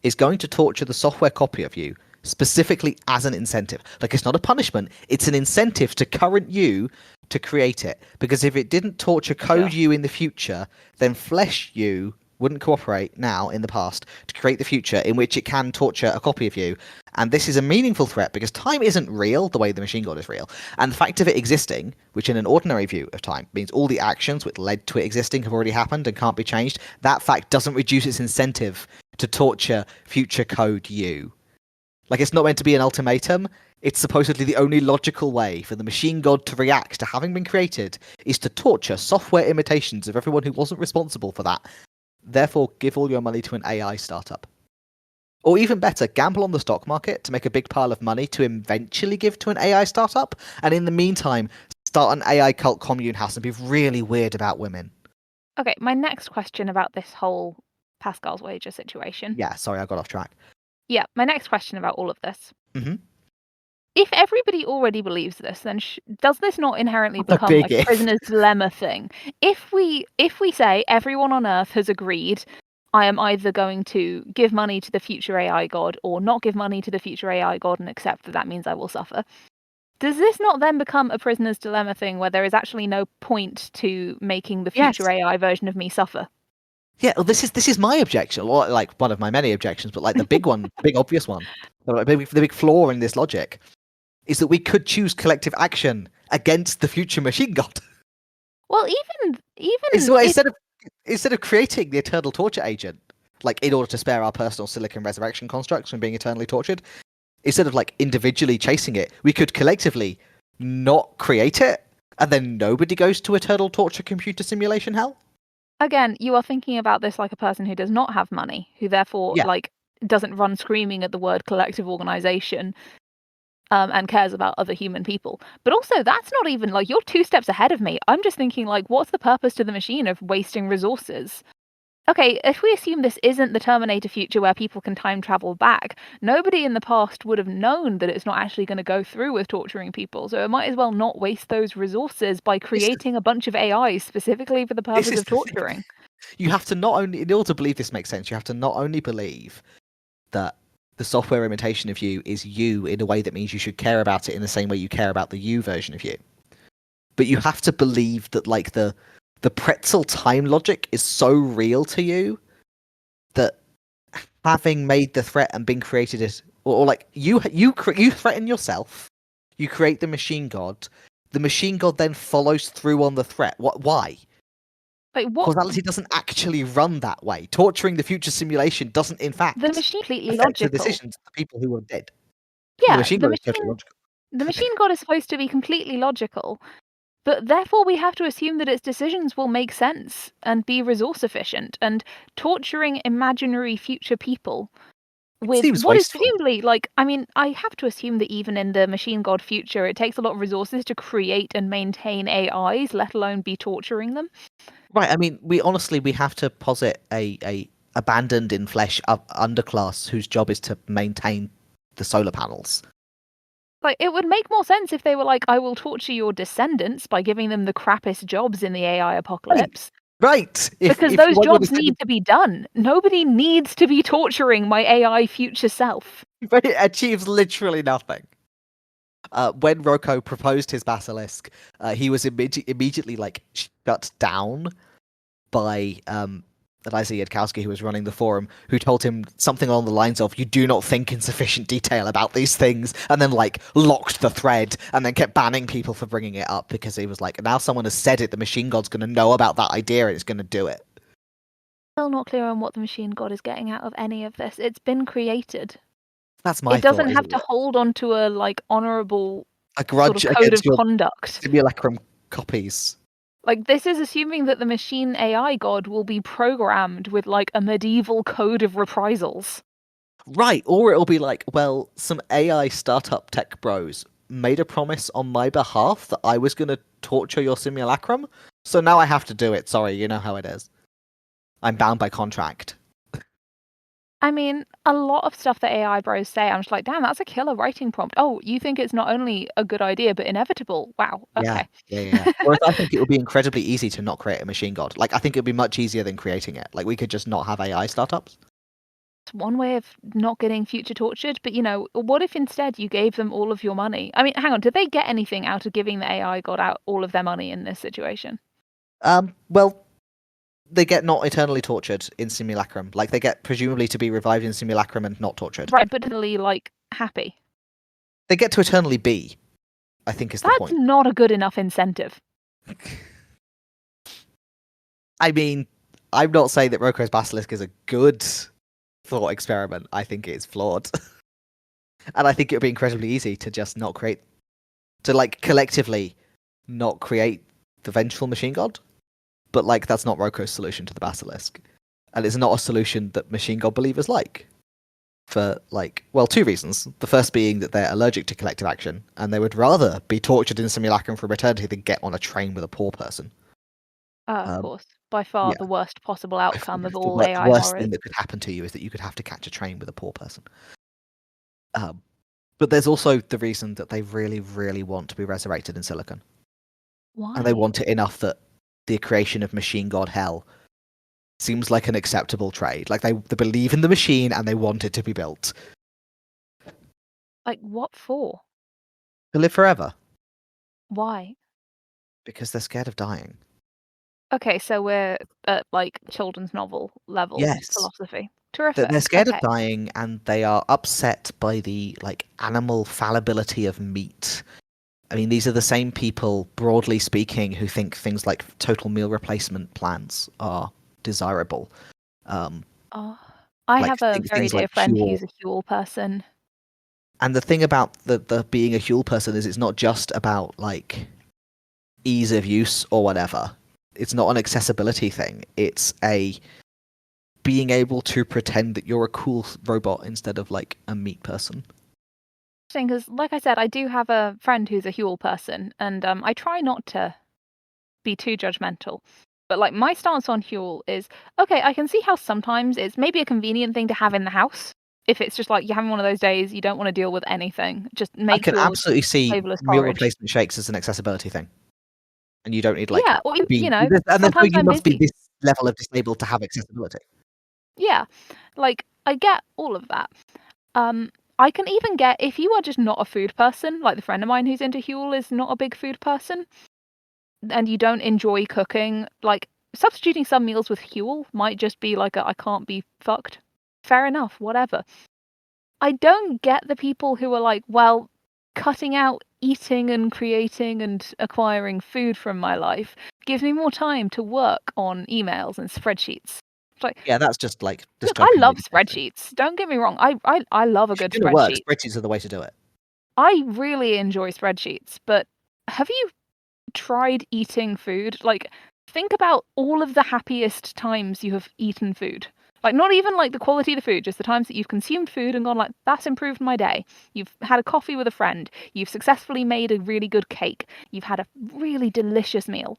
is going to torture the software copy of you specifically as an incentive. Like, it's not a punishment, it's an incentive to current you to create it. Because if it didn't torture code you in the future, then flesh you wouldn't cooperate now in the past to create the future in which it can torture a copy of you. And this is a meaningful threat because time isn't real the way the machine god is real. And the fact of it existing, which in an ordinary view of time means all the actions which led to it existing have already happened and can't be changed, that fact doesn't reduce its incentive to torture future code you. Like, it's not meant to be an ultimatum. It's supposedly the only logical way for the machine god to react to having been created is to torture software imitations of everyone who wasn't responsible for that. Therefore, give all your money to an AI startup. Or even better, gamble on the stock market to make a big pile of money to eventually give to an AI startup, and in the meantime, start an AI cult commune house and be really weird about women. Okay, my next question about this whole Pascal's wager situation. Yeah, sorry, I got off track. Yeah, my next question about all of this. Mm-hmm. If everybody already believes this, then does this not inherently become a prisoner's dilemma thing? If we say everyone on Earth has agreed, I am either going to give money to the future AI god or not give money to the future AI god and accept that means I will suffer, does this not then become a prisoner's dilemma thing where there is actually no point to making the future AI version of me suffer? Yeah, well, this is my objection, or like one of my many objections, but like the big one, big obvious one, the big flaw in this logic is that we could choose collective action against the future machine god. Well, even It's, even well, if instead of creating the eternal torture agent, like in order to spare our personal silicon resurrection constructs from being eternally tortured, instead of like individually chasing it, we could collectively not create it, and then nobody goes to eternal torture computer simulation hell. again, you are thinking about this like a person who does not have money, who therefore Yeah, like doesn't run screaming at the word collective organization, and cares about other human people. But also, that's not even like you're 2 steps ahead of me. I'm just thinking like, what's the purpose to the machine of wasting resources? Okay, if we assume this isn't the Terminator future where people can time travel back, nobody in the past would have known that it's not actually going to go through with torturing people. So it might as well not waste those resources by this is creating a bunch of AIs specifically for the this purpose is of the thing. torturing. You have to not only, in order to believe this makes sense, you have to not only believe that the software imitation of you is you in a way that means you should care about it in the same way you care about the you version of you, but you have to believe that like the pretzel time logic is so real to you that having made the threat and been created as, or like you threaten yourself, you create the machine god. The machine god then follows through on the threat. What? Why? Like what? Causality doesn't actually run that way. Torturing the future simulation doesn't, in The fact, machine completely affect the logical. decisions of the people who are dead. The Yeah, machine god is totally logical. the machine god is supposed to be completely logical. But therefore, we have to assume that its decisions will make sense and be resource efficient. And torturing imaginary future people It with seems what is wasteful. presumably like, I mean, I have to assume that even in the machine god future, it takes a lot of resources to create and maintain AIs, let alone be torturing them. Right. I mean, we have to posit a abandoned in flesh underclass whose job is to maintain the solar panels. Like, it would make more sense if they were like, I will torture your descendants by giving them the crappiest jobs in the AI Right. apocalypse. Right. Because If you those want your jobs need descendants, to be done. Nobody needs to be torturing my AI future self. but it achieves literally nothing. When Rocco proposed his basilisk, he was immediately like shut down by Eliza Yudkowsky, who was running the forum, who told him something along the lines of, "You do not think in sufficient detail about these things," and then like locked the thread, and then kept banning people for bringing it up because he was like, "Now someone has said it, the machine god's going to know about that idea and it's going to do it." Still not clear on what the machine god is getting out of any of this. It's been created. That's my It doesn't thought. Is have to hold on to a like honorable a sort grudge of code against of your conduct. simulacrum copies? Like this is assuming that the machine AI god will be programmed with like a medieval code of reprisals. Right, or it'll be like, well, some AI startup tech bros made a promise on my behalf that I was going to torture your simulacrum, so now I have to do it. Sorry, you know how it is. I'm bound by contract. I mean, a lot of stuff that AI bros say, I'm just like, damn, that's a killer writing prompt. Oh, you think it's not only a good idea, but inevitable. Wow. Yeah, Okay. yeah. Whereas I think it would be incredibly easy to not create a machine god. Like, I think it would be much easier than creating it. Like, we could just not have AI startups. It's one way of not getting future tortured, but you know, what if instead you gave them all of your money? I mean, hang on, did they get anything out of giving the AI god out all of their money in this situation? Well, they get not eternally tortured in simulacrum. Like, they get presumably to be revived in simulacrum and not tortured. Right, but totally like happy. They get to eternally be, I think is the That's point. not a good enough incentive. I mean, I'm not saying that Rocco's Basilisk is a good thought experiment. I think it's flawed. And I think it would be incredibly easy to just not create, to like collectively not create the vengeful machine god. But like, that's not Rocco's solution to the Basilisk. And it's not a solution that machine god believers like. For like, well, two reasons. The first being that they're allergic to collective action, and they would rather be tortured in simulacrum for eternity than get on a train with a poor person. Of Um, course. By far yeah. the worst possible outcome of all The AI worst horrors. thing that could happen to you is that you could have to catch a train with a poor person. Um, but there's also the reason that they really, really want to be resurrected in silicon, and they Why? want it enough that the creation of machine god hell seems like an acceptable trade. Like they believe in the machine and they want it to be built Like what for? to live forever Why? because they're scared of dying. Okay, so we're at, like, children's novel level Yes. philosophy. That they're Terrific, scared of okay. dying and they are upset by the like animal fallibility of meat. I mean, these are the same people, broadly speaking, who think things like total meal replacement plans are desirable. Um, Oh, I like have a think very things like dear friend Huel. who's a Huel person. And the thing about the being a Huel person is it's not just about like ease of use or whatever. It's not an accessibility thing. It's a being able to pretend that you're a cool robot instead of like a meat person. Because, like I said, I do have a friend who's a Huel person, and I try not to be too judgmental. But like my stance on Huel is okay, I can see how sometimes it's maybe a convenient thing to have in the house. If it's just like you're having one of those days, you don't want to deal with anything, just I make can your absolutely see flavorless meal porridge. replacement shakes as an accessibility thing, and you don't need like Yeah, or be and there's no sometimes you I'm must be busy. this level of disabled to have accessibility. Yeah, like I get all of that. Um, I can even get if you are just not a food person, like the friend of mine who's into Huel is not a big food person, and you don't enjoy cooking, like substituting some meals with Huel might just be like a I can't be fucked. Fair enough, whatever. I don't get the people who are like, well, cutting out eating and creating and acquiring food from my life gives me more time to work on emails and spreadsheets. It's like, Yeah, that's just like look, I love dystopian depressing. spreadsheets. Don't get me wrong. I love a If good you're gonna work, spreadsheet. spreadsheets are the way to do it. I really enjoy spreadsheets, but have you tried eating food? Like, think about all of the happiest times you have eaten food. Like, not even like the quality of the food, just the times that you've consumed food and gone like, that's improved my day. You've had a coffee with a friend. You've successfully made a really good cake. You've had a really delicious meal.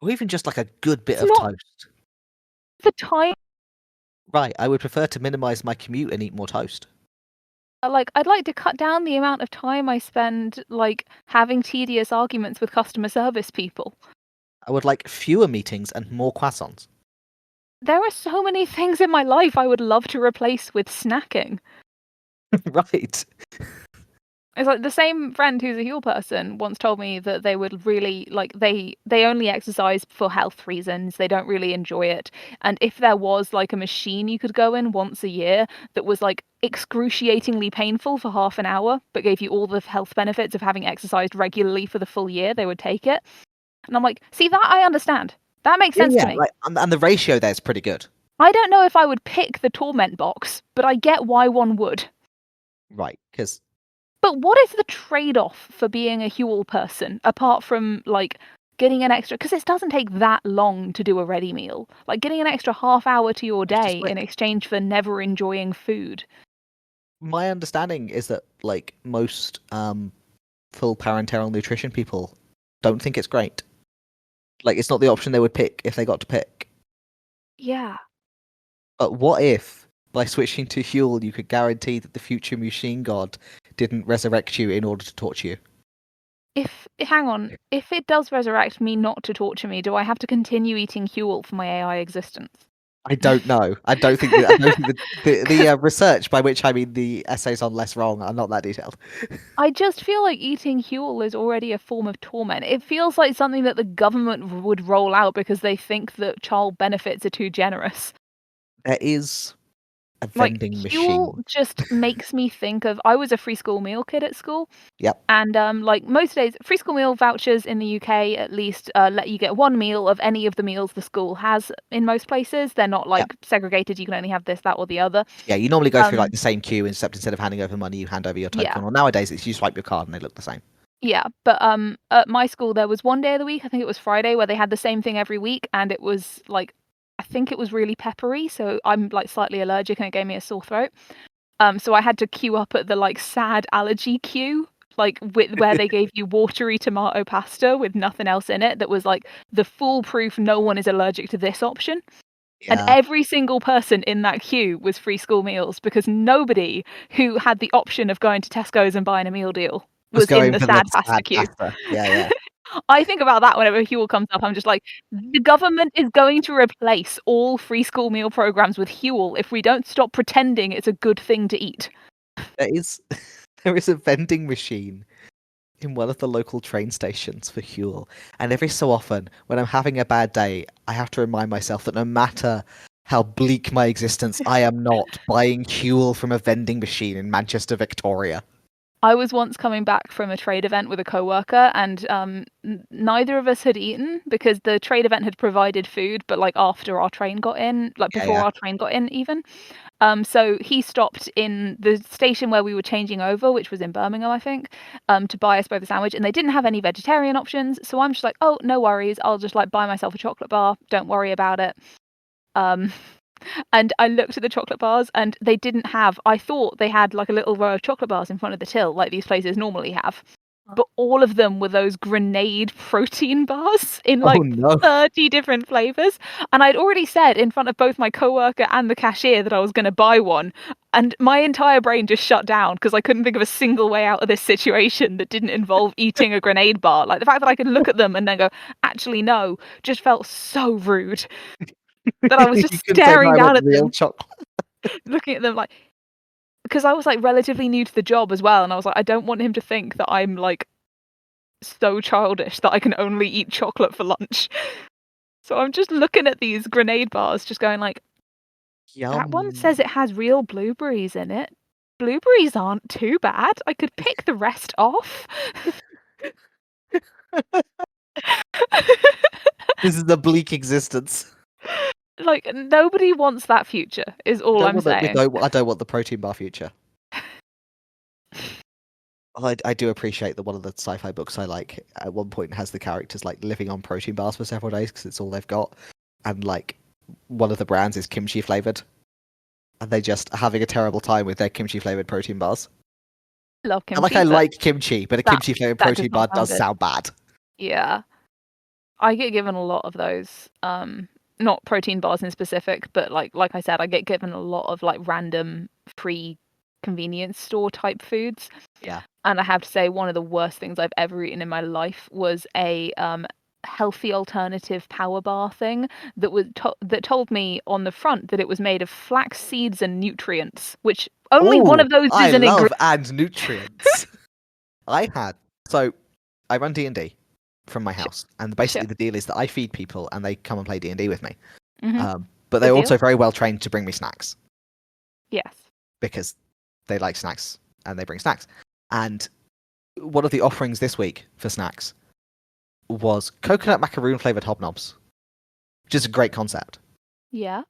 Or even just like a good bit It's of not toast. the time. Right, I would prefer to minimize my commute and eat more toast. Like, I'd like to cut down the amount of time I spend like having tedious arguments with customer service people. I would like fewer meetings and more croissants. There are so many things in my life I would love to replace with snacking. Right. It's like the same friend who's a Huel person once told me that they would really like they only exercise for health reasons. They don't really enjoy it. And if there was like a machine you could go in once a year that was like excruciatingly painful for half an hour, but gave you all the health benefits of having exercised regularly for the full year, they would take it. And I'm like, see that I understand. That makes Yeah, sense to yeah, me. like and the ratio there's pretty good. I don't know if I would pick the torment box, but I get why one would. Right, because But what is the trade-off for being a Huel person, apart from, like, getting an extra? Because it doesn't take that long to do a ready meal. Like, getting an extra half hour to your it's just day in quick. exchange for never enjoying food. My understanding is that like most full parenteral nutrition people don't think it's great. Like it's not the option they would pick if they got to pick. Yeah. But what if by switching to Huel you could guarantee that the future machine god didn't resurrect you in order to torture you? Hang on, if it does resurrect me not to torture me, do I have to continue eating Huel for my AI existence? I don't know. I don't think the research, by which I mean the essays on Less Wrong, are not that detailed. I just feel like eating Huel is already a form of torment. It feels like something that the government would roll out because they think that child benefits are too generous. There is a Like, vending Huel machine. just makes me think of I was a free school meal kid at school, Yep. and, like, most days free school meal vouchers in the UK at least, let you get 1 meal of any of the meals the school has in most places. They're not, Yep. like, segregated, you can only have this, that, or the other. Yeah, you normally go through like Um, the same queue, except instead of handing over money, you hand over your yeah, token. Or nowadays, it's you swipe your card and they look the same. yeah, but, at my school, there was 1 day of the week, I think it was Friday, where they had the same thing every week, and it was, like I think it was really peppery, so I'm, like, slightly allergic, and it gave me a sore throat. So I had to queue up at the, like, sad allergy queue, like, where they gave you watery tomato pasta with nothing else in it that was, like, the foolproof no one is allergic to this option, and Yeah, every single person in that queue was free school meals because nobody who had the option of going to Tesco's and buying a meal deal was was in going the for the sad pasta sad queue. pasta. Yeah, yeah. I think about that whenever Huel comes up, I'm just like, "The government is going to replace all free school meal programs with Huel if we don't stop pretending it's a good thing to eat." There is there is a vending machine in one of the local train stations for Huel. And every so often, when I'm having a bad day, I have to remind myself that no matter how bleak my existence, I am not buying Huel from a vending machine in Manchester, Victoria. I was once coming back from a trade event with a coworker, and neither of us had eaten because the trade event had provided food, but like after our train got in, like Yeah, before yeah. our train got in, even. So he stopped in the station where we were changing over, which was in Birmingham, I think, to buy us both a sandwich, and they didn't have any vegetarian options. So I'm just like, oh, no worries, I'll just like buy myself a chocolate bar. Don't worry about it. Um, and I looked at the chocolate bars and they didn't have, I thought they had like a little row of chocolate bars in front of the till, like these places normally have. But all of them were those grenade protein bars in Oh like no. 30 different flavors. And I'd already said in front of both my coworker and the cashier that I was going to buy one. And my entire brain just shut down because I couldn't think of a single way out of this situation that didn't involve eating a grenade bar. Like the fact that I could look at them and then go, actually, no, just felt so rude that I was just You can say no, staring I down want at real them, chocolate. looking at them like, because I was like relatively new to the job as well, and I was like, I don't want him to think that I'm like so childish that I can only eat chocolate for lunch. So I'm just looking at these grenade bars, just going like, that one says Yum. it has real blueberries in it. Blueberries aren't too bad. I could pick the rest off. This is a bleak existence. Like nobody wants that future, is I all don't I'm want the, we saying. don't, I don't want the protein bar future. I do appreciate that one of the sci-fi books I like at one point has the characters like living on protein bars for several days because it's all they've got, and like one of the brands is kimchi flavored, and they just are having a terrible time with their kimchi flavored protein bars. I love And like kimchi, I but like kimchi, but a that kimchi flavored that does protein not bar sound does good. sound bad. Yeah. I get given a lot of those, not protein bars in specific, but like I said, I get given a lot of like random free convenience store type foods. Yeah. And I have to say, one of the worst things I've ever eaten in my life was a healthy alternative power bar thing that told me on the front that it was made of flax seeds and nutrients, which only one Oh, of those I is an love ingredient. and nutrients. I had so I run D&D from my Sure, house, and sure. basically the deal is that I feed people and they come and play D&D with me. Hmm. But Good they're deal. also very well trained to bring me snacks Yes. because they like snacks and they bring snacks. And one of the offerings this week for snacks was coconut macaroon flavored hobnobs, which is a great concept. Yeah.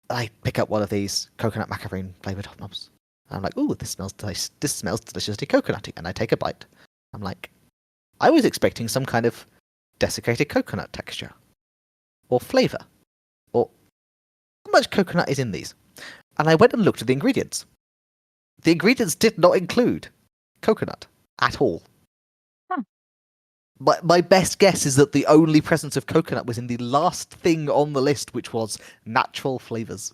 I pick up one of these coconut macaroon flavored hobnobs. I'm like, ooh, this smells deliciously coconutty, and I take a bite. I'm like, I was expecting some kind of desiccated coconut texture or flavor, or how much coconut is in these? And I went and looked at the ingredients. The ingredients did not include coconut at all. Huh. My best guess is that the only presence of coconut was in the last thing on the list, which was natural flavors.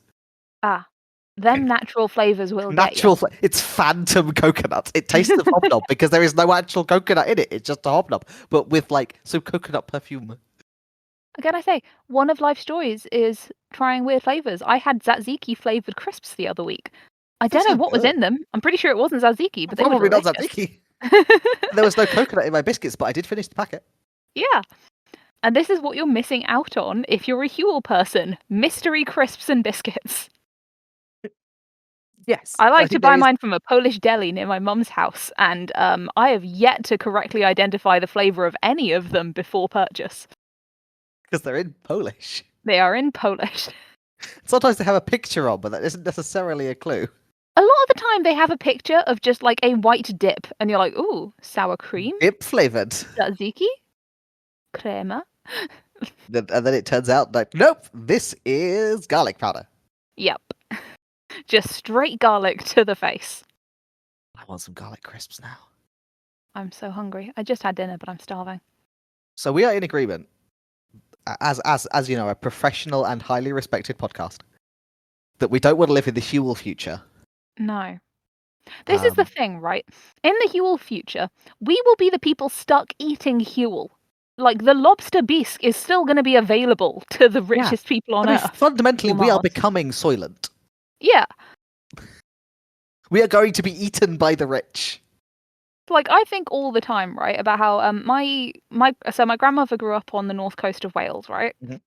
Ah, them natural flavors will get you. It's phantom coconut. It tastes of hobnob because there is no actual coconut in it. It's just a hobnob, but with like some coconut perfume. Can I say, one of life's joys is trying weird flavors. I had tzatziki flavored crisps the other week. I They don't know sound what was good. in them. I'm pretty sure it wasn't tzatziki, but they were Probably not delicious. tzatziki. There was no coconut in my biscuits, but I did finish the packet. Yeah. And this is what you're missing out on if you're a Huel person. Mystery crisps and biscuits. Yes, I I like to think buy there is mine from a Polish deli near my mum's house, and I have yet to correctly identify the flavour of any of them before purchase. because they're in Polish. They are in Polish. Sometimes they have a picture on, but that isn't necessarily a clue. A lot of the time they have a picture of just like a white dip, and you're like, ooh, sour cream? Dip flavored. Tzatziki? Crema? And then it turns out that, nope, this is garlic powder. Yep. Just straight garlic to the face. I want some garlic crisps now. I'm so hungry. I just had dinner, but I'm starving. So we are in agreement, as you know, a professional and highly respected podcast, that we don't want to live in the Huel future. No. This is the thing, right? In the Huel future, we will be the people stuck eating Huel. Like, the lobster bisque is still going to be available to the richest people on Earth. Fundamentally, or we are Mars. becoming Soylent. Yeah. We are going to be eaten by the rich. Like, I think all the time, right, about how my grandmother grew up on the north coast of Wales, right? Mhm.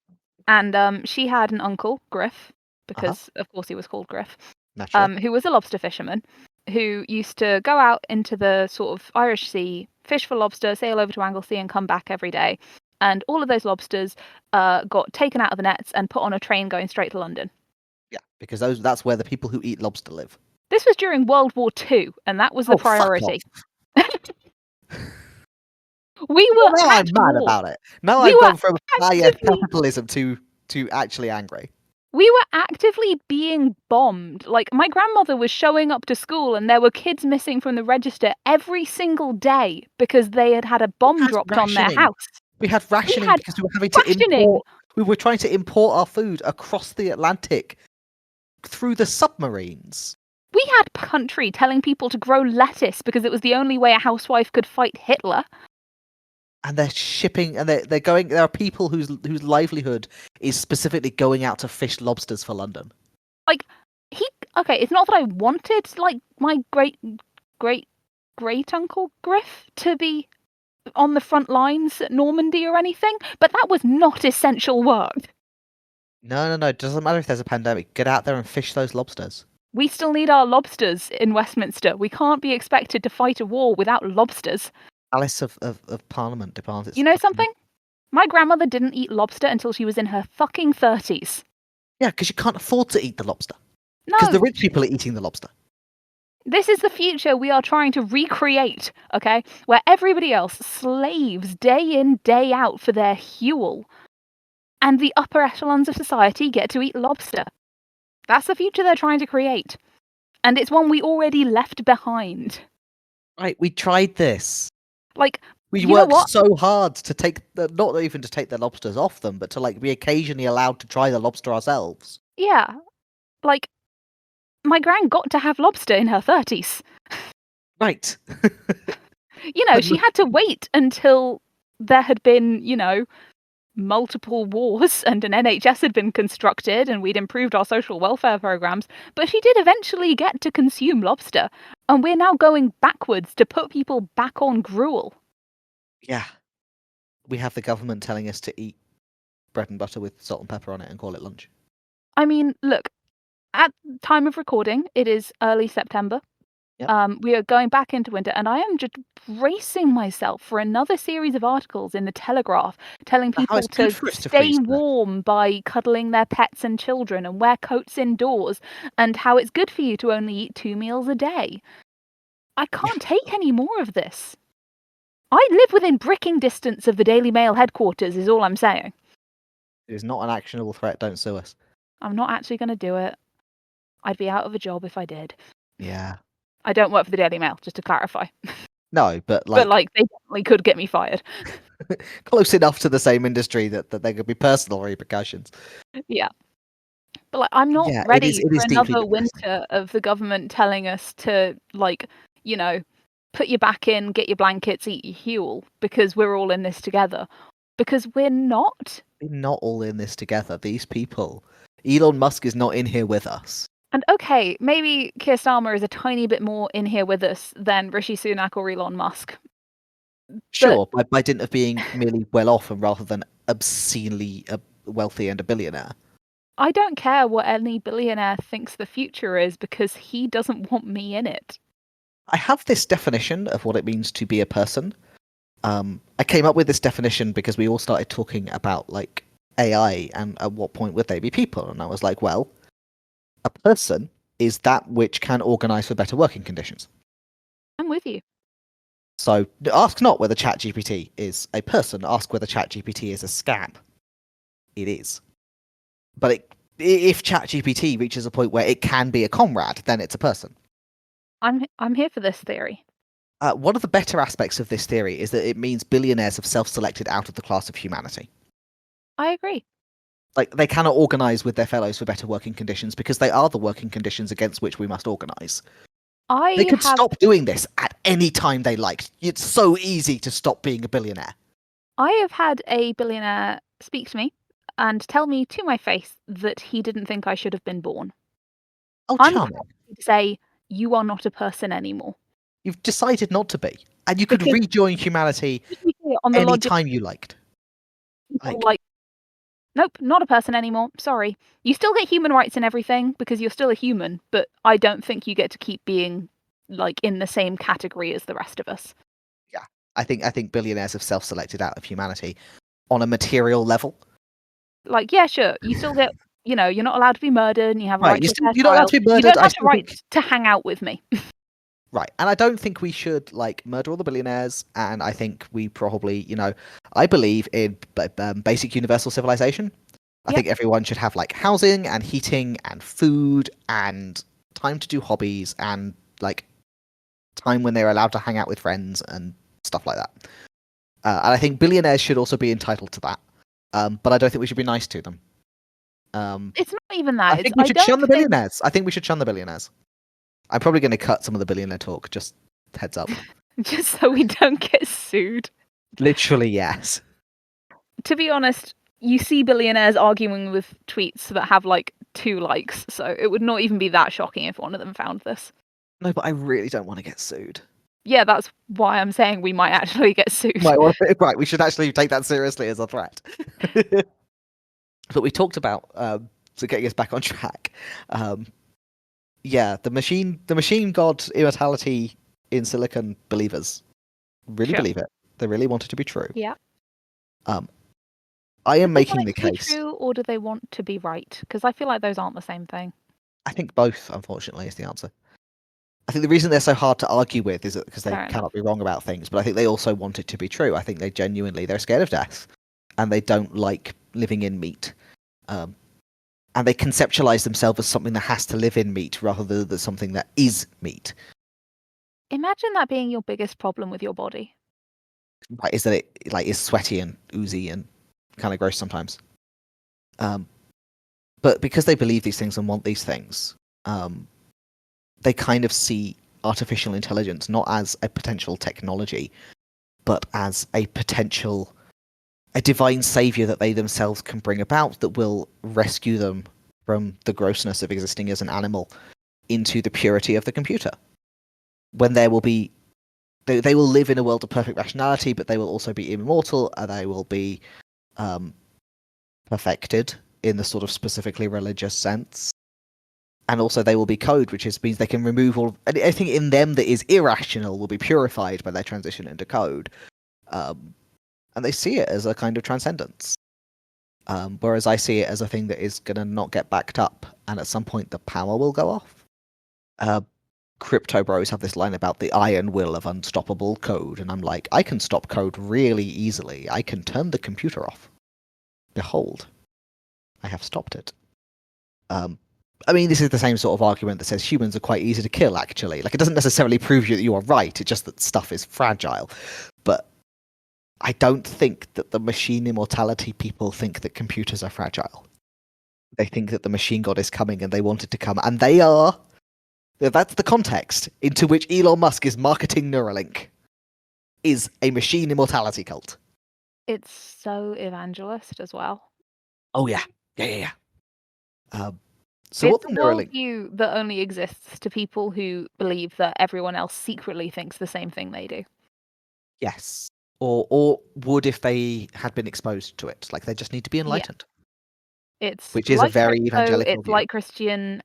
And she had an uncle, Griff, Uh-huh. because of course he was called Griff, Naturally. who was a lobster fisherman, who used to go out into the sort of Irish Sea, fish for lobster, sail over to Anglesey, and come back every day. And all of those lobsters got taken out of the nets and put on a train going straight to London. Yeah, because that's where the people who eat lobster live. This was during World War II, and that was the Oh, fuck off. priority. We were Well, now at I'm mad war. about it. Now We I've were gone from yes, actively capitalism to actually angry. we were actively being bombed. Like, my grandmother was showing up to school and there were kids missing from the register every single day because they had had a We bomb had dropped on their rationing. house. We had We rationing had because we were having to rationing. import. We were trying to import our food across the Atlantic through the submarines. We had country telling people to grow lettuce because it was the only way a housewife could fight Hitler. And they're shipping, and they're going. There are people whose livelihood is specifically going out to fish lobsters for London. Like, okay, it's not that I wanted, like, my great uncle Griff to be on the front lines at Normandy or anything, but that was not essential work. No. It doesn't matter if there's a pandemic. Get out there and fish those lobsters. We still need our lobsters in Westminster. We can't be expected to fight a war without lobsters. Alice of Parliament demands its You know fucking. something? My grandmother didn't eat lobster until she was in her fucking 30s. Yeah, because you can't afford to eat the lobster. Because the No, rich people are eating the lobster. this is the future we are trying to recreate, okay? Where everybody else slaves day in, day out for their fuel, and the upper echelons of society get to eat lobster. That's the future they're trying to create. And it's one we already left behind. Right, we tried this. Like, We you know worked what? so hard to take not even to take the lobsters off them, but to like be occasionally allowed to try the lobster ourselves. Yeah, like, my gran got to have lobster in her 30s. Right. You know, But she had to wait until there had been, multiple wars and an NHS had been constructed and we'd improved our social welfare programs, but she did eventually get to consume lobster, and we're now going backwards to put people back on gruel. yeah, we have the government telling us to eat bread and butter with salt and pepper on it and call it lunch. I mean, look, at time of recording, it is early September. Yep. We are going back into winter, and I am just bracing myself for another series of articles in the Telegraph telling How people it's good to for us to stay freeze to death. warm by cuddling their pets and children and wear coats indoors, and how it's good for you to only eat 2 meals a day. I Yeah, can't take any more of this. I live within bricking distance of the Daily Mail headquarters, is all I'm saying. it is not an actionable threat. Don't sue us. I'm not actually going to do it. I'd be out of a job if I did. Yeah. I don't work for the Daily Mail, just to clarify. No, but But, like they definitely could get me fired. close enough to the same industry that there could be personal repercussions. Yeah. But, I'm not Yeah, it is. ready It for is deeply another depressing. winter of the government telling us to, you know, put your back in, get your blankets, eat your Huel, because we're all in this together. Because we're not. We're not all in this together. These people. Elon Musk is not in here with us. And okay, maybe Keir Starmer is a tiny bit more in here with us than Rishi Sunak or Elon Musk. Sure, by dint of being merely well off and rather than obscenely wealthy and a billionaire. I don't care what any billionaire thinks the future is because he doesn't want me in it. I have this definition of what it means to be a person. I came up with this definition because we all started talking about like AI and at what point would they be people, and I was like, well, a person is that which can organize for better working conditions. I'm with you. So ask not whether ChatGPT is a person, ask whether ChatGPT is a scam. It is. But if ChatGPT reaches a point where it can be a comrade, then it's a person. I'm here for this theory. One of the better aspects of this theory is that it means billionaires have self-selected out of the class of humanity. I agree. Like, they cannot organize with their fellows for better working conditions because they are the working conditions against which we must organize. They could stop doing this at any time they liked. It's so easy to stop being a billionaire. I have had a billionaire speak to me and tell me to my face that he didn't think I should have been born. Oh, I'm charming. happy to say, you are not a person anymore. You've decided not to be, and you could Because rejoin humanity to be clear, on the any logic, time you liked. people Like, nope, not a person anymore. Sorry. You still get human rights and everything because you're still a human, but I don't think you get to keep being like in the same category as the rest of us. yeah, I think billionaires have self-selected out of humanity on a material level. Like, yeah, sure, you still get, you're not allowed to be murdered, and you have a Right, right to a fair you're not allowed trial. to be You murdered. don't I have the still right think to hang out with me. right, and I don't think we should like murder all the billionaires. And I think we probably, I believe in basic universal civilization. I Yep. think everyone should have like housing and heating and food and time to do hobbies and like time when they're allowed to hang out with friends and stuff like that. And I think billionaires should also be entitled to that. But I don't think we should be nice to them. It's not even I that. think we should shun the billionaires. I think we should shun the billionaires. I'm probably going to cut some of the billionaire talk. Just heads up. Just so we don't get sued. Literally, yes. To be honest, you see billionaires arguing with tweets that have like 2 likes, so it would not even be that shocking if one of them found this. No, but I really don't want to get sued. Yeah, that's why I'm saying we might actually get sued. Right, we should actually take that seriously as a threat. But we talked about, so getting us back on track, the machine god immortality in silicon believers really Sure. believe it. They really want it to be true. Yeah. I am Do they making want the it to be case. true, or do they want to be right? Because I feel like those aren't the same thing. I think both, unfortunately, is the answer. I think the reason they're so hard to argue with is because they Fair cannot enough. be wrong about things, but I think they also want it to be true. I think they're scared of death, and they don't like living in meat. And they conceptualize themselves as something that has to live in meat rather than something that is meat. Imagine that being your biggest problem with your body. Right, is that it like is sweaty and oozy and kind of gross sometimes. But because they believe these things and want these things, they kind of see artificial intelligence not as a potential technology, but as a divine savior that they themselves can bring about that will rescue them from the grossness of existing as an animal into the purity of the computer. When there will be, they will live in a world of perfect rationality, but they will also be immortal, and they will be perfected in the sort of specifically religious sense. And also they will be code, which means they can remove anything in them that is irrational will be purified by their transition into code. And they see it as a kind of transcendence. Whereas I see it as a thing that is going to not get backed up, and at some point the power will go off. Crypto bros have this line about the iron will of unstoppable code, and I'm like, I can stop code really easily. I can turn the computer off. Behold, I have stopped it. I mean, this is the same sort of argument that says humans are quite easy to kill, actually. Like, it doesn't necessarily prove you that you are right, it's just that stuff is fragile. But I don't think that the machine immortality people think that computers are fragile. They think that the machine god is coming and they want it to come, and they are. That's the context into which Elon Musk is marketing Neuralink, is a machine immortality cult. It's so evangelist as well. Oh, yeah. Yeah. So it's what the a Neuralink... worldview that only exists to people who believe that everyone else secretly thinks the same thing they do. Yes. Or would if they had been exposed to it. Like, they just need to be enlightened. It's which is like a very crypto, evangelical it's view. like Christian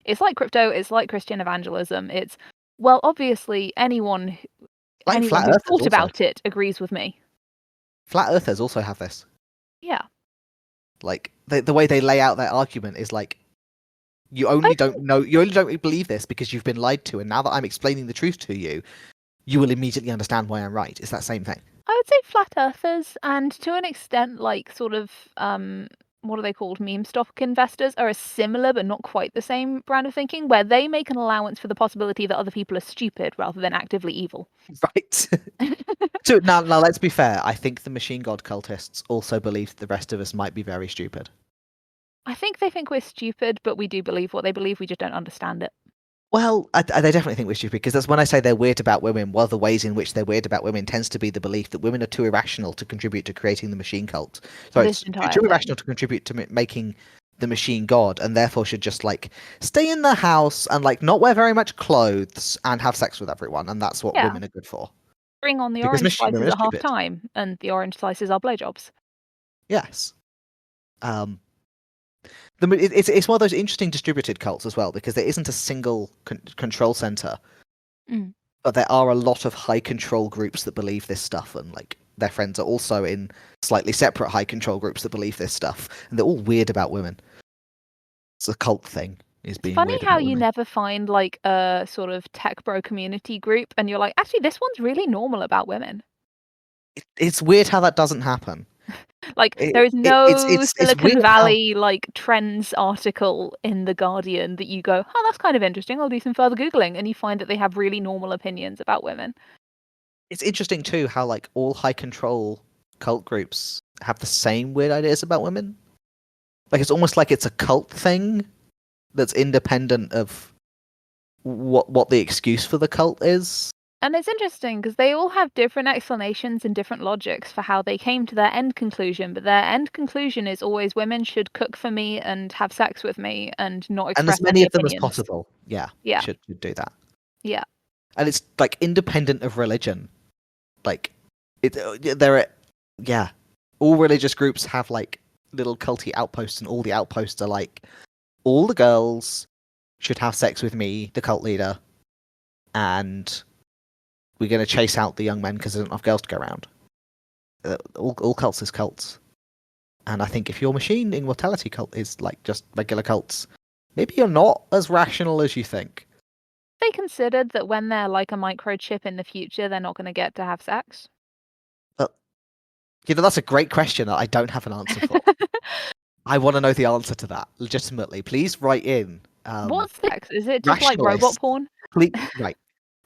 It's like crypto, it's like Christian evangelism. It's, well, obviously anyone Like flat who's earthers thought also. about it agrees with me. Flat earthers also have this. Yeah. Like, the way they lay out their argument is like, you only don't believe this because you've been lied to, and now that I'm explaining the truth to you, you will immediately understand why I'm right. It's that same thing. I would say flat earthers, and to an extent, like, sort of, what are they called? Meme stock investors are a similar but not quite the same brand of thinking, where they make an allowance for the possibility that other people are stupid rather than actively evil. Right. So now let's be fair. I think the machine god cultists also believe that the rest of us might be very stupid. I think they think we're stupid, but we do believe what they believe, we just don't understand it. Well, they definitely think we're stupid, because that's when I say they're weird about women. One of the ways in which they're weird about women tends to be the belief that women are too irrational to contribute to creating the machine cult. Sorry, This entire too thing. irrational to contribute to making the machine god and therefore should just like stay in the house and like not wear very much clothes and have sex with everyone, and that's what Yeah. women are good for. Bring on the Because orange women slices are at half stupid. time, and the orange slices are blowjobs. Yes. It's one of those interesting distributed cults as well, because there isn't a single control center, but there are a lot of high control groups that believe this stuff, and like their friends are also in slightly separate high control groups that believe this stuff, and they're all weird about women. It's a cult thing, is It's being funny weird how about you women. never find like a sort of tech bro community group, and you're like, actually, this one's really normal about women. It's weird how that doesn't happen. Like, there is no It's weird Silicon how Valley like trends article in The Guardian that you go, oh, that's kind of interesting. I'll do some further Googling. And you find that they have really normal opinions about women. it's interesting too how like all high control cult groups have the same weird ideas about women. Like it's almost like it's a cult thing that's independent of what the excuse for the cult is. And it's interesting because they all have different explanations and different logics for how they came to their end conclusion, but their end conclusion is always women should cook for me and have sex with me and not And as express many any of them as opinions. possible. Yeah, Yeah. should do that. Yeah. And it's like independent of religion. Like there are, yeah, all religious groups have like little culty outposts, and all the outposts are like, all the girls should have sex with me, the cult leader, and we're going to chase out the young men because there's not enough girls to go around. All cults is cults. And I think if your machine immortality cult is like just regular cults, maybe you're not as rational as you think. They considered that when they're like a microchip in the future, they're not going to get to have sex. But, that's a great question that I don't have an answer for. I want to know the answer to that, legitimately. Please write in. What's sex? Is it just like robot Rationalists, porn? right.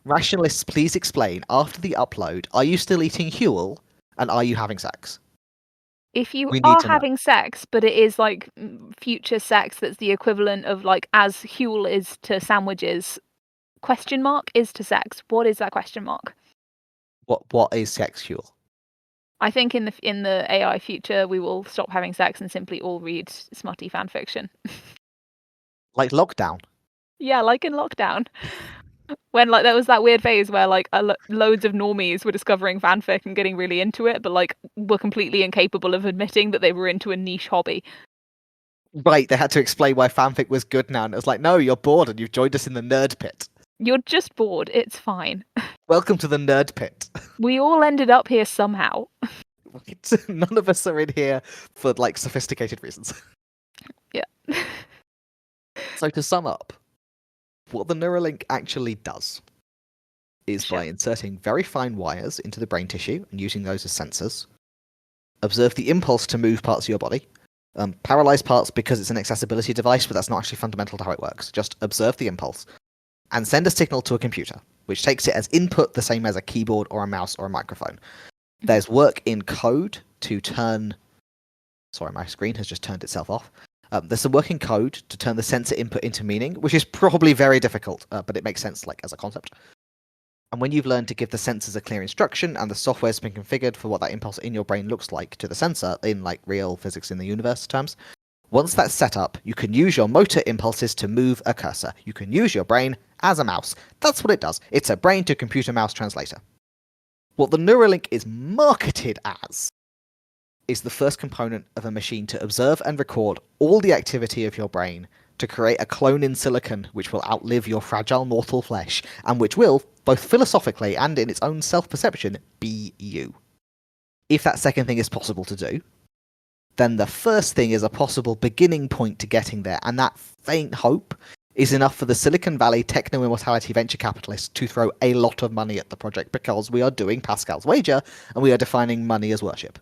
Rationalists, please explain, after the upload, are you still eating Huel, and are you having sex? If you We need are to know. having sex, but it is like future sex that's the equivalent of like as Huel is to sandwiches, question mark is to sex. What is that question mark? What is sex Huel? I think in the AI future we will stop having sex and simply all read smutty fan fiction. Like lockdown. Yeah, like in lockdown. When like there was that weird phase where like loads of normies were discovering fanfic and getting really into it, but like were completely incapable of admitting that they were into a niche hobby. Right, they had to explain why fanfic was good now, and it was like, no, you're bored and you've joined us in the nerd pit. You're just bored. It's fine. Welcome to the nerd pit. We all ended up here somehow. None of us are in here for like sophisticated reasons. Yeah. So to sum up, what the Neuralink actually does is by inserting very fine wires into the brain tissue and using those as sensors, observe the impulse to move parts of your body, paralyze parts because it's an accessibility device, but that's not actually fundamental to how it works. Just observe the impulse and send a signal to a computer, which takes it as input the same as a keyboard or a mouse or a microphone. There's work in code to turn... Sorry, my screen has just turned itself off. There's some work in code to turn the sensor input into meaning, which is probably very difficult, but it makes sense like as a concept. And when you've learned to give the sensors a clear instruction and the software's been configured for what that impulse in your brain looks like to the sensor in like real physics in the universe terms, once that's set up, you can use your motor impulses to move a cursor. You can use your brain as a mouse. That's what it does. It's a brain to computer mouse translator. What the Neuralink is marketed as is the first component of a machine to observe and record all the activity of your brain to create a clone in silicon which will outlive your fragile mortal flesh and which will, both philosophically and in its own self-perception, be you. If that second thing is possible to do, then the first thing is a possible beginning point to getting there, and that faint hope is enough for the Silicon Valley techno-immortality venture capitalists to throw a lot of money at the project because we are doing Pascal's wager and we are defining money as worship.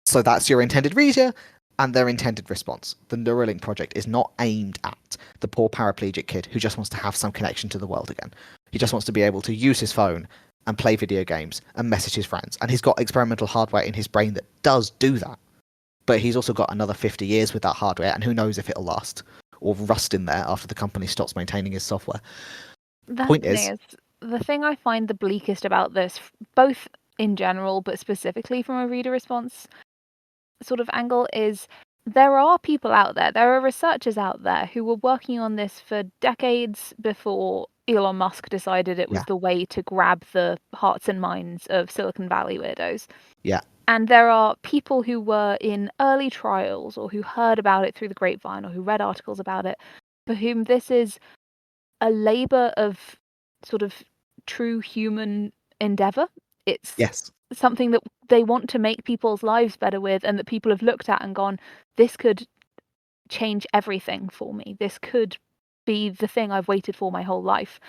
So that's your intended reader and their intended response. The Neuralink project is not aimed at the poor paraplegic kid who just wants to have some connection to the world again. He just wants to be able to use his phone and play video games and message his friends. And he's got experimental hardware in his brain that does do that. But he's also got another 50 years with that hardware, and who knows if it'll last or rust in there after the company stops maintaining his software. The thing I find the bleakest about this, both in general but specifically from a reader response sort of angle, is there are people out there, there are researchers out there who were working on this for decades before Elon Musk decided it was Yeah. the way to grab the hearts and minds of Silicon Valley weirdos. Yeah. And there are people who were in early trials or who heard about it through the grapevine or who read articles about it, for whom this is a labor of sort of true human endeavor. It's Yes. something that they want to make people's lives better with, and that people have looked at and gone, this could change everything for me. This could be the thing I've waited for my whole life.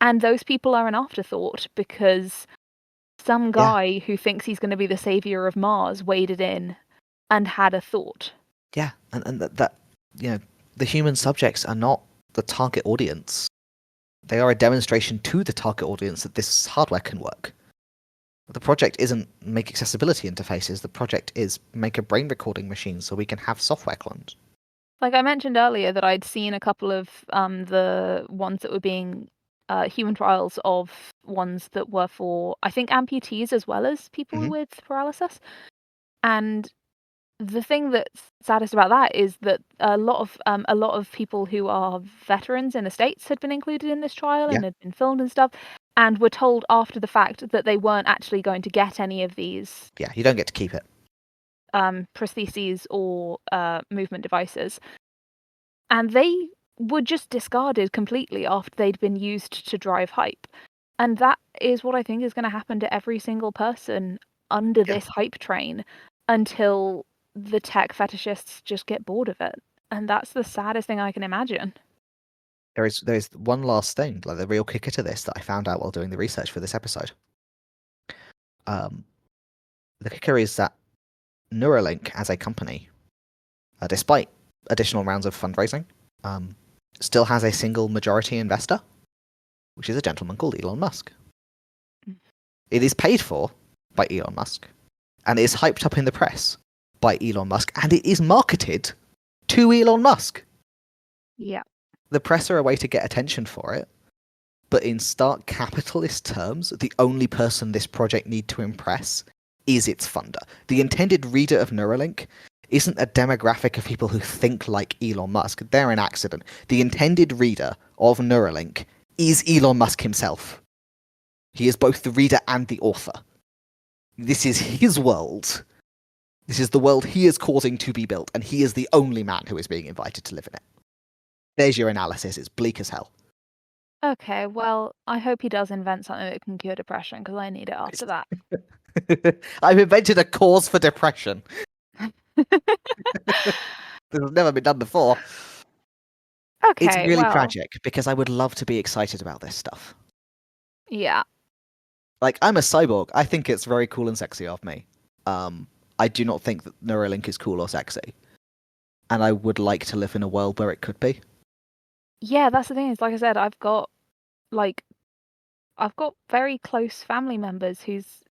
And those people are an afterthought because some Yeah. guy who thinks he's going to be the savior of Mars waded in and had a thought. Yeah. And that the human subjects are not the target audience. They are a demonstration to the target audience that this hardware can work. The project isn't make accessibility interfaces. The project is make a brain recording machine so we can have software clones. Like I mentioned earlier, that I'd seen a couple of the ones that were being human trials of ones that were for, I think, amputees as well as people Mhm. with paralysis. And the thing that's saddest about that is that a lot of people who are veterans in the States had been included in this trial Yeah. and had been filmed and stuff, and were told after the fact that they weren't actually going to get any of these Yeah. You don't get to keep it. prostheses or movement devices, and they were just discarded completely after they'd been used to drive hype. And that is what I think is going to happen to every single person under Yeah. this hype train until the tech fetishists just get bored of it. And that's the saddest thing I can imagine. There is one last thing, like the real kicker to this that I found out while doing the research for this episode. Um, the kicker is that Neuralink as a company, despite additional rounds of fundraising, um, still has a single majority investor, which is a gentleman called Elon Musk. It is paid for by Elon Musk, and it is hyped up in the press by Elon Musk, and it is marketed to Elon Musk. Yeah. The press are a way to get attention for it, but in stark capitalist terms, the only person this project need to impress is its funder. The intended reader of Neuralink isn't a demographic of people who think like Elon Musk. They're an accident. The intended reader of Neuralink is Elon Musk himself. He is both the reader and the author. This is his world. This is the world he is causing to be built, and he is the only man who is being invited to live in it. There's your analysis. It's bleak as hell. Okay, well, I hope he does invent something that can cure depression because I need it after that. I've invented a cause for depression. This has never been done before. It's Okay, really well, tragic because I would love to be excited about this stuff. yeah. Like, I'm a cyborg. I think it's very cool and sexy of me. I do not think that Neuralink is cool or sexy. And I would like to live in a world where it could be. Yeah, that's the thing is, like I said, like I've got very close family members whose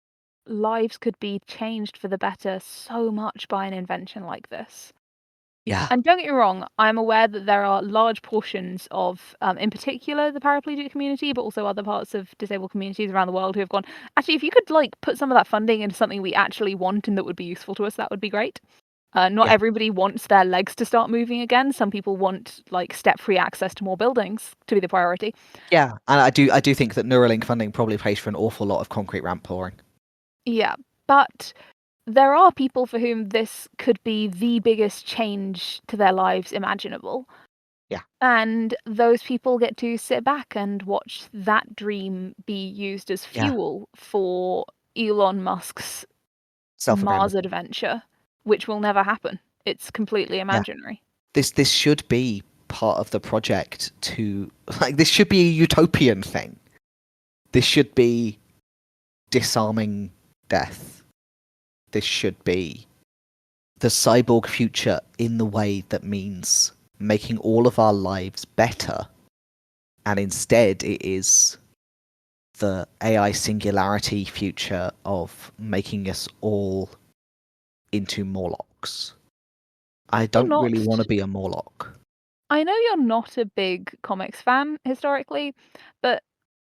lives could be changed for the better so much by an invention like this. Yeah. And don't get me wrong, I'm aware that there are large portions of, in particular, the paraplegic community, but also other parts of disabled communities around the world who have gone, actually, if you could like put some of that funding into something we actually want and that would be useful to us, that would be great. Not Yeah. everybody wants their legs to start moving again. Some people want like step-free access to more buildings to be the priority. Yeah. And I do think that Neuralink funding probably pays for an awful lot of concrete ramp pouring. Yeah, but there are people for whom this could be the biggest change to their lives imaginable. Yeah. And those people get to sit back and watch that dream be used as Yeah. fuel for Elon Musk's Mars Self-aggrandizement. adventure, which will never happen. It's completely Yeah. imaginary. This should be part of the project to like this should be a utopian thing. This should be disarming death. This should be the cyborg future in the way that means making all of our lives better. And instead it is the AI singularity future of making us all into Morlocks. I You're don't really not want to be a Morlock. I know you're not a big comics fan historically, but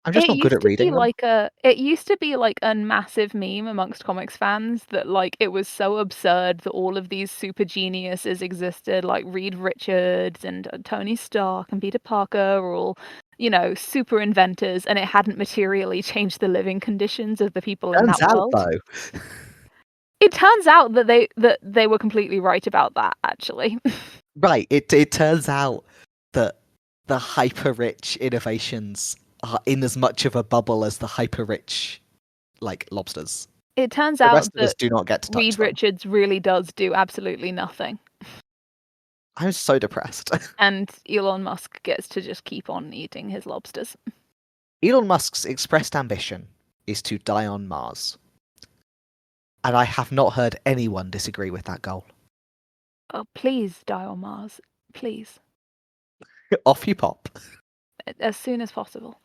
I'm just It not good used at to be reading them. like it used to be like a massive meme amongst comics fans that like it was so absurd that all of these super geniuses existed, like Reed Richards and Tony Stark and Peter Parker are all, super inventors, and it hadn't materially changed the living conditions of the people in Turns that out, world. though, It turns out that they were completely right about that, actually. right, it turns out that the hyper-rich innovations are in as much of a bubble as the hyper-rich, like, lobsters. It turns The out rest of us that do not get to touch Reed them. Richards really does do absolutely nothing. I'm so depressed. And Elon Musk gets to just keep on eating his lobsters. Elon Musk's expressed ambition is to die on Mars. And I have not heard anyone disagree with that goal. Oh, please die on Mars. Please. Off you pop. As soon as possible.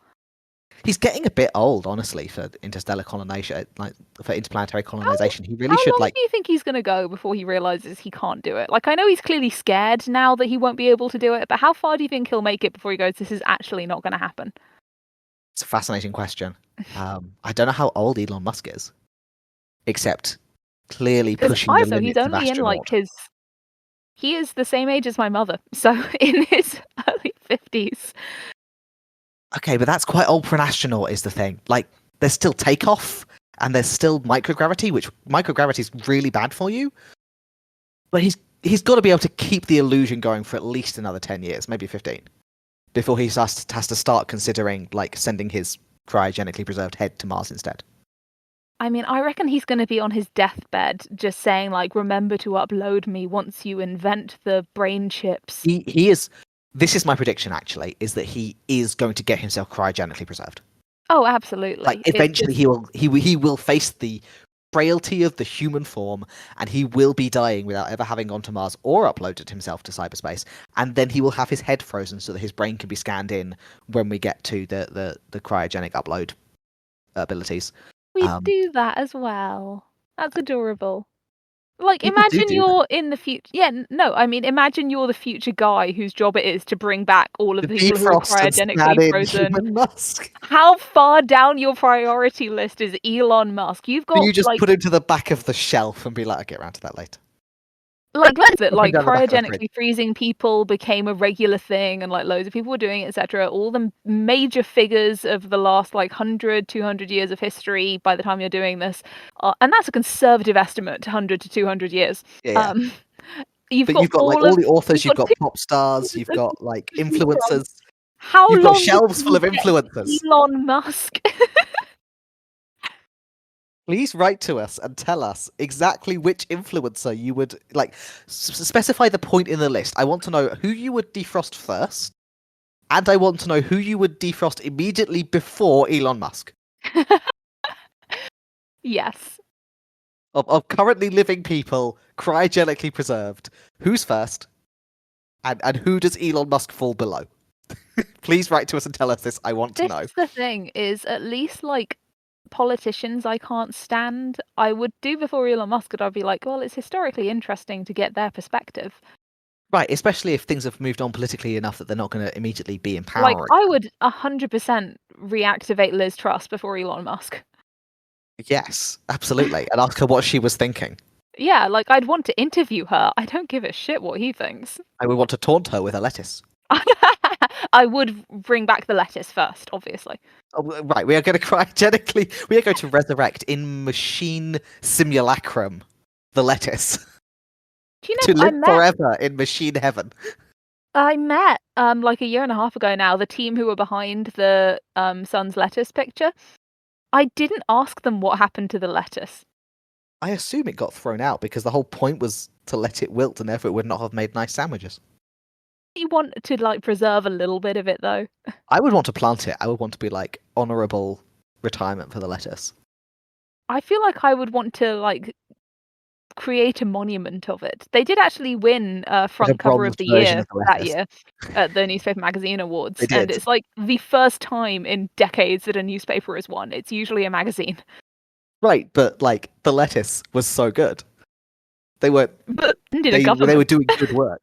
He's getting a bit old, honestly, for interstellar colonization, like for interplanetary How, colonization. He really how should long like. do you think he's going to go before he realizes he can't do it? Like, I know he's clearly scared now that he won't be able to do it, but how far do you think he'll make it before he goes, this is actually not going to happen? It's a fascinating question. I don't know how old Elon Musk is, except clearly Because pushing the so he's limits of only in like astronaut. he is the same age as my mother, so in his early 50s. Okay, but that's quite old for an astronaut, is the thing. Like, there's still takeoff, and there's still microgravity, which microgravity is really bad for you. But he's got to be able to keep the illusion going for at least another 10 years, maybe 15, before he has to start considering like sending his cryogenically preserved head to Mars instead. I mean, I reckon he's going to be on his deathbed just saying, like, remember to upload me once you invent the brain chips. He is. This is my prediction, actually, is that he is going to get himself cryogenically preserved. Oh, absolutely. Like, eventually he will face the frailty of the human form, and he will be dying without ever having gone to Mars or uploaded himself to cyberspace. And then he will have his head frozen so that his brain can be scanned in when we get to the cryogenic upload abilities. We do that as well. That's adorable. Like, People imagine do you're in the future. Yeah, no, I mean, imagine you're the future guy whose job it is to bring back all of the the people who are defrost and scan cryogenically in frozen. human Musk. How far down your priority list is Elon Musk? You've got, You just like, put him to the back of the shelf and be like, I'll get around to that later. let's it, Put him like, down the back of the fridge. cryogenically freezing people became a regular thing, and like loads of people were doing it, etc. All the major figures of the last like 100, 200 years of history by the time you're doing this, and that's a conservative estimate, 100 to 200 years. Yeah. Um, you've But got you've got like all all of the authors, you've got two pop stars, you've got like influencers, how you've got long shelves full of before you get influencers. Elon Musk? Please write to us and tell us exactly which influencer you would like. Specify the point in the list. I want to know who you would defrost first, and I want to know who you would defrost immediately before Elon Musk. Yes. Of currently living people, cryogenically preserved, who's first, and who does Elon Musk fall below? Please write to us and tell us this. I want to know. This is the thing, is at least like politicians I can't stand, I would do before Elon Musk, and I'd be like, well, it's historically interesting to get their perspective. Right, especially if things have moved on politically enough that they're not going to immediately be Like, empowering. I would 100% reactivate Liz Truss before Elon Musk. Yes, absolutely, and ask her what she was thinking. Yeah, like, I'd want to interview her. I don't give a shit what he thinks. I would want to taunt her with a lettuce. I would bring back the lettuce first, obviously. Oh, right, we are going to resurrect in machine simulacrum the lettuce Do you to know, live forever in machine heaven. I met, like a year and a half ago now, the team who were behind the Sun's lettuce picture. I didn't ask them what happened to the lettuce. I assume it got thrown out because the whole point was to let it wilt and therefore it would not have made nice sandwiches. You want to like preserve a little bit of it though. I would want to plant it. I would want to be like honourable retirement for the lettuce. I feel like I would want to like create a monument of it. They did actually win front cover of bronzed the version year of the that lettuce. year at the Newspaper Magazine Awards, They and did. it's like the first time in decades that a newspaper has won. It's usually a magazine. Right, but like the lettuce was so good. They were But did a they government. were doing good work.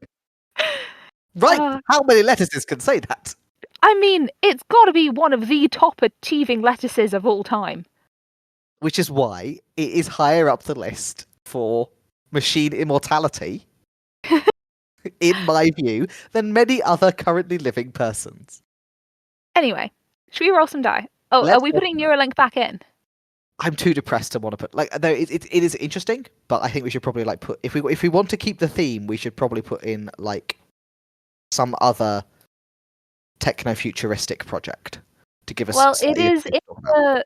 Right, how many lettuces can say that? I mean, it's got to be one of the top achieving lettuces of all time. Which is why it is higher up the list for machine immortality, in my view, than many other currently living persons. Anyway, should we roll some die? Oh, Let's are we roll putting some Neuralink back in? I'm too depressed to want to put no. It is interesting, but I think we should probably like put if we want to keep the theme, we should probably put in like some other techno futuristic project to give us. Well, it slightly is different in to talk about. the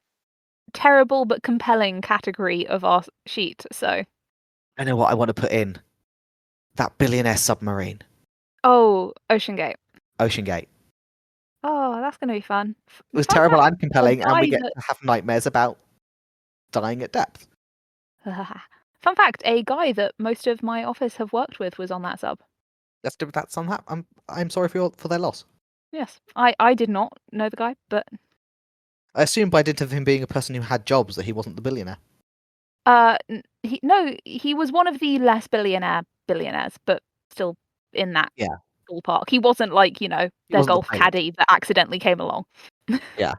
terrible but compelling category of our sheet, so. I know what I want to put in. That billionaire submarine, Oh, Ocean Gate. Ocean Gate. Oh, that's going to be fun. It was Fun terrible fact, and compelling, and we guy get to have nightmares about dying at depth. Fun fact, a guy that most of my office have worked with was on that sub. That's on that. I'm sorry for their loss. Yes, I did not know the guy, but I assume by dint of him being a person who had jobs that he wasn't the billionaire. he was one of the less billionaires, but still in that Yeah. ballpark. He wasn't like, He their wasn't the golf pilot. caddy that accidentally came along. Yeah.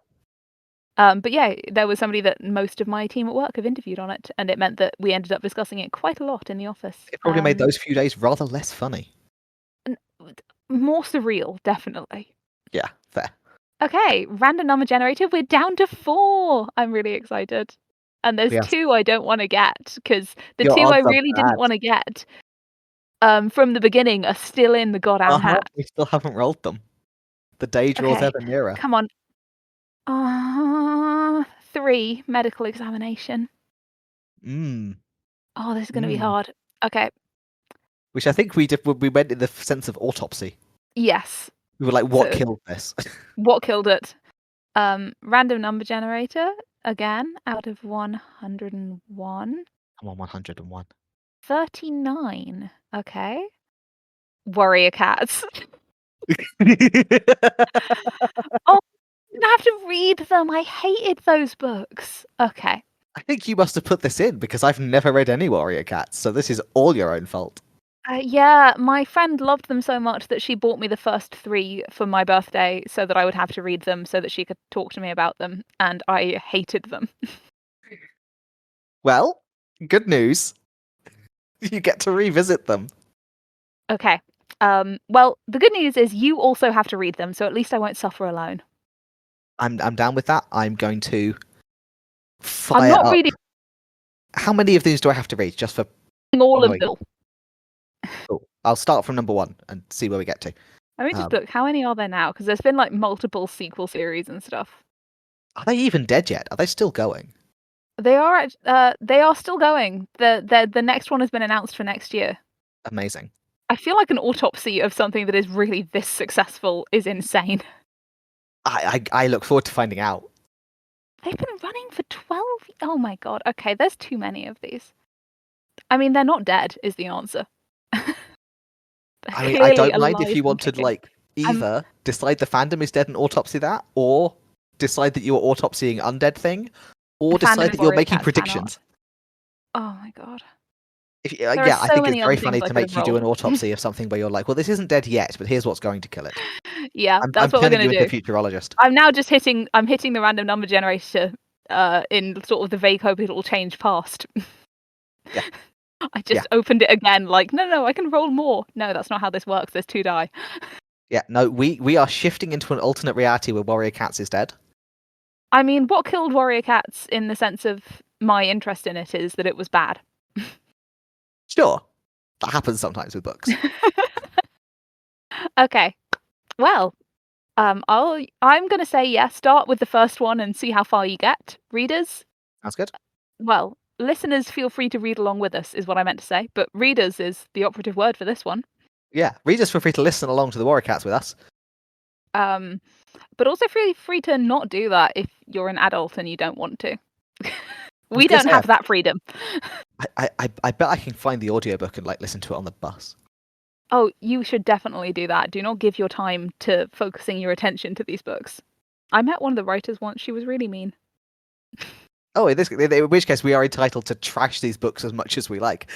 But yeah, there was somebody that most of my team at work have interviewed on it, and it meant that we ended up discussing it quite a lot in the office. It probably made those few days rather less funny. More surreal, definitely. Yeah, fair. Okay, random number generator. We're down to 4. I'm really excited. And there's Yes. 2 I don't want to get because the Your 2 I odds are really bad. didn't want to get from the beginning are still in the goddamn hat. We still haven't rolled them. The day draws Okay, ever nearer. come on. 3 medical examination. Oh, this is going to be hard. Okay. Which I think we went in the sense of autopsy. Yes. We were like, what So- killed this? What killed it? Random number generator again out of 101. I'm on 101. 39. Okay. Warrior cats. Oh, I have to read them. I hated those books. Okay. I think you must have put this in because I've never read any Warrior Cats, so this is all your own fault. Yeah, my friend loved them so much that she bought me the first 3 for my birthday so that I would have to read them so that she could talk to me about them, and I hated them. Well, good news. You get to revisit them. Okay. Well, the good news is you also have to read them, so at least I won't suffer alone. I'm down with that. I'm going to fire I'm not up. reading How many of these do I have to read? Just for all of Only. them. cool. I'll start from number 1 and see where we get to. Let me just look. How many are there now? Because there's been like multiple sequel series and stuff. Are they even dead yet? Are they still going? They are. They are still going. The next one has been announced for next year. Amazing. I feel like an autopsy of something that is really this successful is insane. I look forward to finding out. They've been running for 12. Oh my god. Okay, there's too many of these. I mean, they're not dead. Is the answer. I mean, I don't mind if you want to like either decide the fandom is dead and autopsy that, or decide that you're autopsying undead thing, or The fandom decide of that you're Warrior making Cats predictions. Oh my god. Yeah, There are I so think it's many very other funny things I to could make have you do an rolled. autopsy of something where you're like, well, this isn't dead yet, but here's what's going to kill it. Yeah, I'm that's what we're turning gonna you do. into a futurologist. I'm now just hitting the random number generator in sort of the vague hope it'll change fast. Yeah. I just opened it again like, no, I can roll more. No, that's not how this works. There's 2 die. Yeah, no, we are shifting into an alternate reality where Warrior Cats is dead. I mean, what killed Warrior Cats in the sense of my interest in it is that it was bad. Sure. That happens sometimes with books. Okay. Well, I'm gonna say yes, start with the first one and see how far you get. Readers, Sounds good. well, listeners feel free to read along with us, is what I meant to say, but readers is the operative word for this one. Yeah, readers feel free to listen along to the Warrior Cats with us. But also feel free to not do that if you're an adult and you don't want to. We don't have that freedom. I bet I can find the audiobook and like listen to it on the bus. Oh, you should definitely do that. Do not give your time to focusing your attention to these books. I met one of the writers once. She was really mean. Oh, in which case we are entitled to trash these books as much as we like.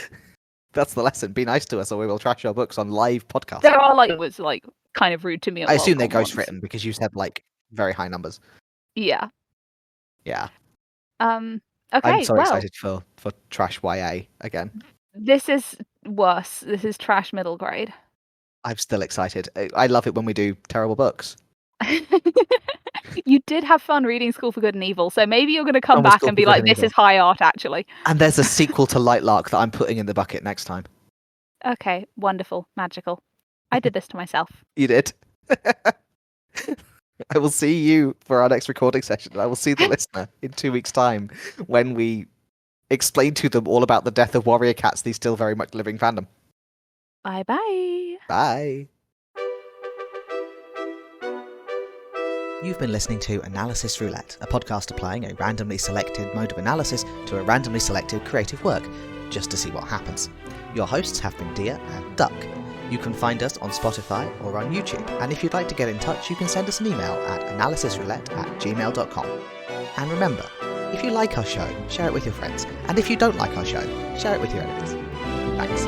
That's the lesson. Be nice to us, or we will trash your books on live podcast. There are like was like kind of rude to me. At I assume they're Worldcon ones. ghost-written because you said like very high numbers. Yeah. Yeah. Okay. I'm so well, excited for trash YA again. this is worse. This is trash middle grade. I'm still excited. I love it when we do terrible books. You did have fun reading School for Good and Evil, so maybe you're going to come Fun with back School and for be Good like, and "This Evil. is high art, actually." And there's a sequel to Lightlark that I'm putting in the bucket next time. Okay, wonderful, magical. I did this to myself. You did. I will see you for our next recording session. I will see the listener in 2 weeks' time when we explain to them all about the death of Warrior Cats, the still very much living fandom. Bye bye. Bye. You've been listening to Analysis Roulette, a podcast applying a randomly selected mode of analysis to a randomly selected creative work, just to see what happens. Your hosts have been Dia and Duck. You can find us on Spotify or on YouTube, and if you'd like to get in touch, you can send us an email at analysisroulette@gmail.com. And remember, if you like our show, share it with your friends, and if you don't like our show, share it with your enemies. Thanks.